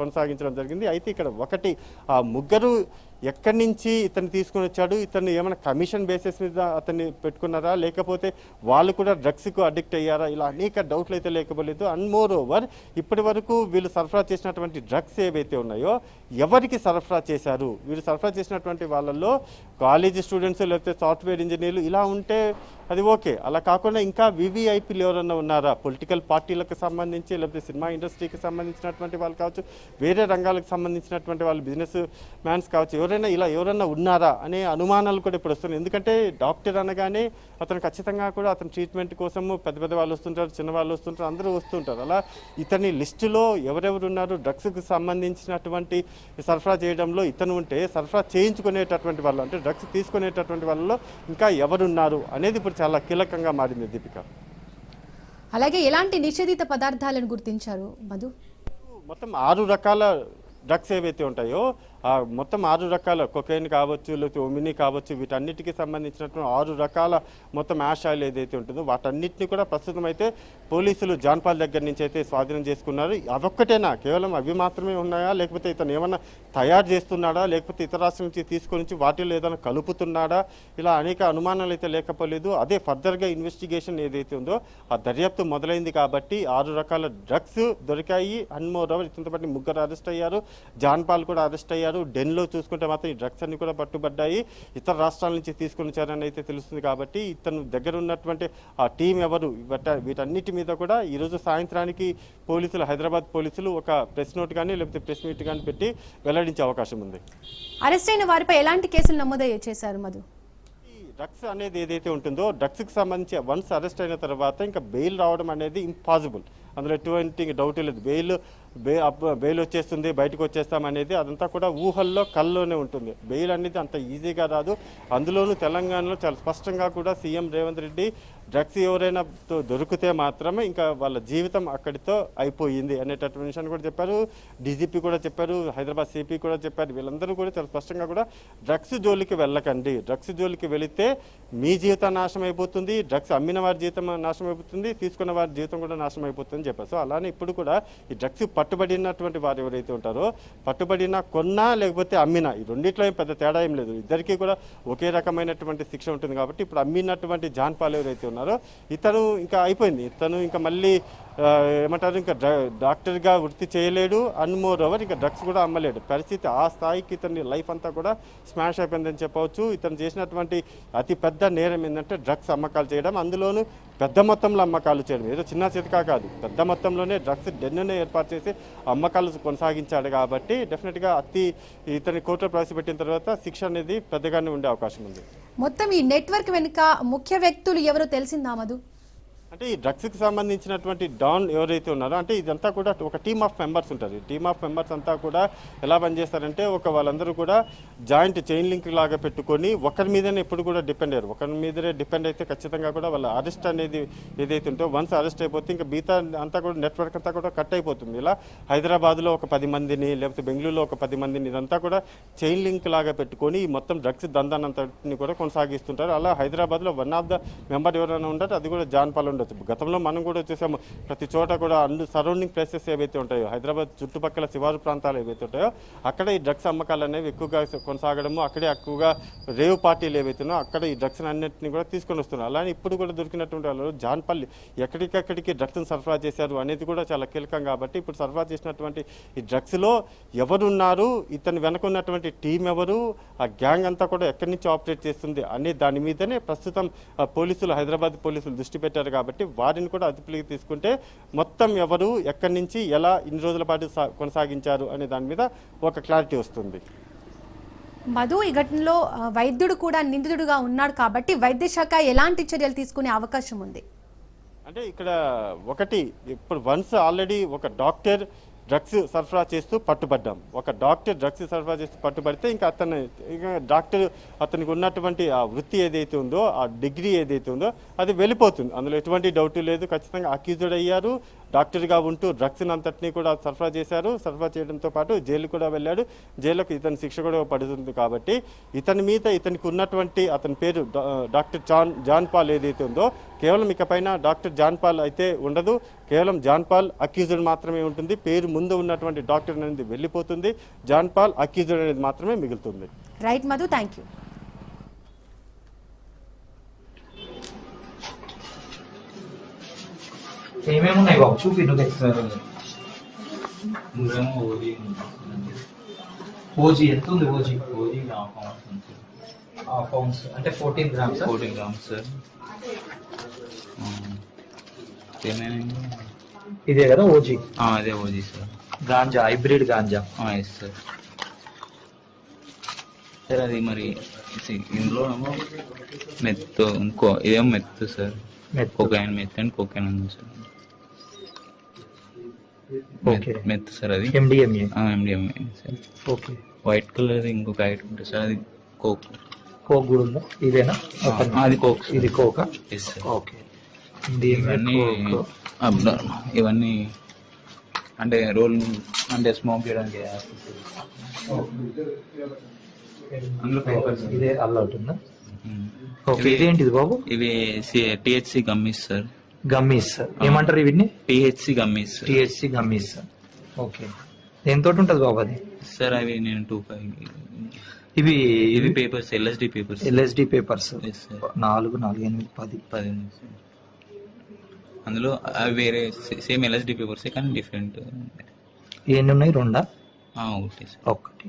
కొనసాగించడం జరిగింది. అయితే ఇక్కడ ఒకటి, ఆ ముగ్గురు ఎక్కడి నుంచి ఇతన్ని తీసుకుని వచ్చాడు, ఇతన్ని ఏమైనా కమిషన్ బేసిస్ మీద అతన్ని పెట్టుకున్నారా, లేకపోతే వాళ్ళు కూడా డ్రగ్స్కు అడిక్ట్ అయ్యారా, ఇలా అనేక డౌట్లు అయితే లేకపోలేదు. అండ్ మోర్ ఓవర్ ఇప్పటి వరకు వీళ్ళు సరఫరా చేసినటువంటి డ్రగ్స్ ఏవైతే ఉన్నాయో ఎవరికి సరఫరా చేశారు, వీళ్ళు సరఫరా చేసినటువంటి వాళ్ళల్లో కాలేజీ స్టూడెంట్స్ లేకపోతే సాఫ్ట్వేర్ ఇంజనీర్లు ఇలా ఉంటే అది ఓకే. అలా కాకుండా ఇంకా వివిఐపీలు ఎవరన్నా ఉన్నారా, పొలిటికల్ పార్టీలకు సంబంధించి లేకపోతే సినిమా ఇండస్ట్రీకి సంబంధించినటువంటి వాళ్ళు కావచ్చు, వేరే రంగాలకు సంబంధించినటువంటి వాళ్ళు, బిజినెస్ మ్యాన్స్ కావచ్చు, ఎవరైనా ఉన్నారా అనే అనుమానాలు కూడా ఇప్పుడు వస్తున్నాయి. ఎందుకంటే డాక్టర్ అనగానే అతను ఖచ్చితంగా కూడా అతని ట్రీట్మెంట్ కోసం పెద్ద పెద్ద వాళ్ళు వస్తుంటారు, చిన్న వాళ్ళు వస్తుంటారు, అందరూ వస్తుంటారు. అలా ఇతని లిస్టులో ఎవరెవరు ఉన్నారు, డ్రగ్స్కి సంబంధించినటువంటి సరఫరా చేయడంలో ఇతను ఉంటే సరఫరా చేయించుకునేటటువంటి వాళ్ళు, అంటే డ్రగ్స్ తీసుకునేటటువంటి వాళ్ళలో ఇంకా ఎవరున్నారు అనేది ఇప్పుడు చాలా కీలకంగా మారింది దీపిక. అలాగే ఎలాంటి నిషేధిత పదార్థాలను గుర్తించారు మధు? మొత్తం 6 రకాల డ్రగ్స్ ఏవైతే ఉంటాయో మొత్తం 6 రకాల కొకైన్ కావచ్చు, లేకపోతే ఒమిని కావచ్చు, వీటన్నిటికీ సంబంధించినటువంటి 6 రకాల మొత్తం యాష్ ఆయిల్ ఏదైతే ఉంటుందో వాటన్నిటిని కూడా ప్రస్తుతం అయితే పోలీసులు జాన్పాల్ దగ్గర నుంచి అయితే స్వాధీనం చేసుకున్నారు. అదొక్కటేనా, కేవలం అవి మాత్రమే ఉన్నాయా, లేకపోతే ఇతను ఏమన్నా తయారు చేస్తున్నాడా, లేకపోతే ఇతర రాష్ట్రం నుంచి తీసుకొని వాటిలో ఏదైనా కలుపుతున్నాడా, ఇలా అనేక అనుమానాలు అయితే లేకపోలేదు. అదే ఫర్దర్గా ఇన్వెస్టిగేషన్ ఏదైతే ఉందో ఆ దర్యాప్తు మొదలైంది కాబట్టి 6 రకాల డ్రగ్స్ దొరికాయి. అండ్ మోర్ ఓవర్ ఇతనితో పాటు ముగ్గురు అరెస్ట్ అయ్యారు, జాన్పాల్ కూడా అరెస్ట్ అయ్యారు. డెన్లో చూసుకుంటే మాత్రం ఈ డ్రగ్స్ అన్ని కూడా పట్టుబడ్డాయి, ఇతర రాష్ట్రాల నుంచి తీసుకుని వచ్చారని అయితే తెలుస్తుంది. కాబట్టి ఇతను దగ్గర ఉన్నటువంటి ఆ టీం ఎవరు, వీటన్నిటి మీద కూడా ఈరోజు సాయంత్రానికి పోలీసులు, హైదరాబాద్ పోలీసులు ఒక ప్రెస్ నోట్ కానీ లేకపోతే ప్రెస్ మీట్ కానీ పెట్టి వెల్లడించే అవకాశం ఉంది. అరెస్ట్ అయిన వారిపై ఎలాంటి కేసులు నమోదు చేశారు మధు? డ్రగ్స్ అనేది ఏదైతే ఉంటుందో డ్రగ్స్కి సంబంధించి వన్స్ అరెస్ట్ అయిన తర్వాత ఇంకా బెయిల్ రావడం అనేది ఇంపాసిబుల్, అందులో ఎటువంటి డౌట్ లేదు. బెయిల్ వచ్చేస్తుంది, బయటకు వచ్చేస్తాం అనేది అదంతా కూడా ఊహల్లో కల్లోనే ఉంటుంది. బెయిల్ అనేది అంత ఈజీగా రాదు. అందులోనూ తెలంగాణలో చాలా స్పష్టంగా కూడా సీఎం రేవంత్ రెడ్డి డ్రగ్స్ ఎవరైనా దొరికితే మాత్రమే ఇంకా వాళ్ళ జీవితం అక్కడితో అయిపోయింది అనేటటువంటి విషయాన్ని కూడా చెప్పారు. డీజీపీ కూడా చెప్పారు, హైదరాబాద్ సిపి కూడా చెప్పారు. వీళ్ళందరూ కూడా చాలా స్పష్టంగా కూడా డ్రగ్స్ జోలికి వెళ్ళకండి, డ్రగ్స్ జోలికి వెళితే మీ జీవితం నాశనం అయిపోతుంది, డ్రగ్స్ అమ్మిన వారి జీవితం నాశనం అయిపోతుంది, తీసుకున్న వారి జీవితం కూడా నాశనం అయిపోతుందని చెప్పారు. సో అలానే ఇప్పుడు కూడా ఈ డ్రగ్స్ పట్టుబడినటువంటి వారు ఎవరైతే ఉంటారో, పట్టుబడినా కొన్నా లేకపోతే అమ్మినా ఈ రెండిట్లో పెద్ద తేడా ఏం లేదు, ఇద్దరికీ కూడా ఒకే రకమైనటువంటి శిక్ష ఉంటుంది. కాబట్టి ఇప్పుడు అమ్మినటువంటి జాన్పాల్ ఎవరైతే ఉన్నారో ఇతను ఇంకా అయిపోయింది, ఇతను ఇంకా మళ్ళీ ఏమంటారు ఇంకా డాక్టర్గా వృత్తి చేయలేడు. అండ్ మోర్ ఓవర్ ఇంకా డ్రగ్స్ కూడా అమ్మలేడు. పరిస్థితి ఆ స్థాయికి ఇతని లైఫ్ అంతా కూడా స్మాష్ అయిపోయిందని చెప్పవచ్చు. ఇతను చేసినటువంటి అతి పెద్ద నేరం ఏంటంటే డ్రగ్స్ అమ్మకాలు చేయడం, అందులోనూ పెద్ద మొత్తంలో అమ్మకాలు చేయడం. ఏదో చిన్న చితకా కాదు, పెద్ద మొత్తంలోనే డ్రగ్స్ డెన్నునే ఏర్పాటు చేసి అమ్మకాలు కొనసాగించాడు. కాబట్టి డెఫినెట్గా ఇతని కోర్టులో ప్రవేశపెట్టిన తర్వాత శిక్ష అనేది పెద్దగానే ఉండే అవకాశం ఉంది. మొత్తం ఈ నెట్వర్క్ వెనుక ముఖ్య వ్యక్తులు ఎవరో తెలిసిందా మధు? అంటే ఈ డ్రగ్స్కి సంబంధించినటువంటి డాన్ ఎవరైతే ఉన్నారో, అంటే ఇదంతా కూడా ఒక టీమ్ ఆఫ్ మెంబర్స్ ఉంటుంది. టీమ్ ఆఫ్ మెంబర్స్ అంతా కూడా ఎలా పనిచేస్తారంటే వాళ్ళందరూ కూడా జాయింట్ చైన్ లింక్ లాగా పెట్టుకొని ఒకరి మీదనే ఎప్పుడు కూడా డిపెండ్ అయ్యారు. ఒకరి మీదనే డిపెండ్ అయితే ఖచ్చితంగా కూడా వాళ్ళ అరెస్ట్ అనేది ఏదైతే ఉందో వన్స్ అరెస్ట్ అయిపోతే ఇంకా మిగతా అంతా కూడా నెట్వర్క్ అంతా కూడా కట్ అయిపోతుంది. ఇలా హైదరాబాద్లో ఒక 10 మందిని లేకపోతే బెంగళూరులో ఒక 10 మందిని ఇదంతా కూడా చైన్ లింక్ లాగా పెట్టుకొని మొత్తం డ్రగ్స్ దందానంతటిని కూడా కొనసాగిస్తుంటారు. అలా హైదరాబాద్లో వన్ ఆఫ్ ద మెంబర్ ఎవరైనా ఉంటారు, అది కూడా జాన్పాల్ ఉండొచ్చు. ఉండొచ్చు. గతంలో మనం కూడా చూసాము, ప్రతి చోట కూడా సరౌండింగ్ ప్లేసెస్ ఏవైతే ఉంటాయో, హైదరాబాద్ చుట్టుపక్కల శివారు ప్రాంతాలు ఏవైతే ఉంటాయో అక్కడ ఈ డ్రగ్స్ అమ్మకాలు అనేవి ఎక్కువగా కొనసాగడము, అక్కడే ఎక్కువగా రేవ్ పార్టీలు ఏవైతున్నాయో అక్కడ ఈ డ్రగ్స్ అన్నింటినీ కూడా తీసుకొని వస్తున్నారు. అలానే ఇప్పుడు కూడా దొరికినటువంటి వాళ్ళు జాన్పల్లి ఎక్కడికెక్కడికి డ్రగ్స్ని సరఫరా చేశారు అనేది కూడా చాలా కీలకం. కాబట్టి ఇప్పుడు సరఫరా చేసినటువంటి ఈ డ్రగ్స్లో ఎవరున్నారు, ఇతను వెనక ఉన్నటువంటి టీం ఎవరు, ఆ గ్యాంగ్ అంతా కూడా ఎక్కడి నుంచి ఆపరేట్ చేస్తుంది అనే దాని మీదనే ప్రస్తుతం పోలీసులు, హైదరాబాద్ పోలీసులు దృష్టి పెట్టారు. కాబట్టి వారిని కూడా అదుపులోకి తీసుకుంటే మొత్తం ఎవరు, ఎక్కడి నుంచి, ఎలా, ఇన్ని రోజుల పాటు కొనసాగించారు అనే దాని మీద ఒక క్లారిటీ వస్తుంది. మధు, ఈ ఘటనలో వైద్యుడు కూడా నిందితుడుగా ఉన్నాడు కాబట్టి వైద్య శాఖ ఎలాంటి చర్యలు తీసుకునే అవకాశం ఉంది? అంటే ఇక్కడ ఒకటి, ఇప్పుడు వన్స్ ఆల్రెడీ ఒక డాక్టర్ డ్రగ్స్ సరఫరా చేస్తూ పట్టుబడ్డాం. ఒక డాక్టర్ డ్రగ్స్ సరఫరా చేస్తూ పట్టుబడితే ఇంకా డాక్టర్ అతనికి ఉన్నటువంటి ఆ వృత్తి ఏదైతే ఉందో, ఆ డిగ్రీ ఏదైతే ఉందో అది వెళ్ళిపోతుంది. అందులో ఎటువంటి డౌట్ లేదు. ఖచ్చితంగా అక్యూజ్డ్ అయ్యారు. డాక్టర్గా ఉంటూ డ్రగ్స్ అంతటినీ కూడా సరఫరా చేశారు. సరఫరా చేయడంతో పాటు జైలు కూడా వెళ్ళాడు. జైలుకు ఇతని శిక్ష కూడా పడుతుంది. కాబట్టి ఇతని మీద, ఇతనికి ఉన్నటువంటి అతని పేరు డాక్టర్ జాన్ పాల్ ఏదైతే ఉందో, కేవలం ఇకపైన డాక్టర్ జాన్ పాల్ అయితే ఉండదు. కేవలం జాన్ పాల్ అక్యూజ్డ్ మాత్రమే ఉంటుంది. పేరు ముందు ఉన్నటువంటి డాక్టర్ అనేది వెళ్ళిపోతుంది. జాన్ పాల్ అక్యూజ్డ్ అనేది మాత్రమే మిగులుతుంది. Right Madhu, thank you. ఏమేమి ఉన్నాయి బాబు చూపి నువ్వు సార్ ఓజీ ఎంత ఉంది? ఓజీ హాఫ్ పౌండ్స్ అంటే 14 గ్రామ్స్. 14 grams sir. ఇదే కదా ఓజీ? అదే OG sir. Ganja, hybrid ganja. Yes sir. Sir అది మరి ఇందులో ఏమో మెత్తు, ఇంకో ఇదేమో meth sir. Cocaine, meth and cocaine ఉంది సార్. మెత్తు సార్ అది. MDMA sir. Okay. White colour ఇంకొక ఐటమ్ ఉంటుంది సార్, అది కోక్. కోక్ కూడా ఉందా? ఇదేనా? అది కోక్. ఇది కోకా? Yes sir. ఓకే. ఇవన్నీ అంటే రోల్ అంటే స్మోక్ చేయడానికి అందులో పేపర్స్. ఇదే అలౌట్ ఉందా? ఓకే. ఇదేంటిది బాబు? ఇవి టిహెచ్సి గమ్మీస్ సార్. గమ్మీస్ ఏమంటారు వీటిని? THC gummies. THC gummies. Okay. దేంతో ఉంటుంది బాబు అది? సార్ అవి నేను 25. ఇవి ఇవి papers, LSD papers. LSD papers. 4, 8, 10. అందులో అవి వేరే సేమ్ ఎల్ఎస్డి పేపర్స్ కానీ డిఫరెంట్. ఎన్ని ఉన్నాయి? 2? ఒకటి. ఒకటి.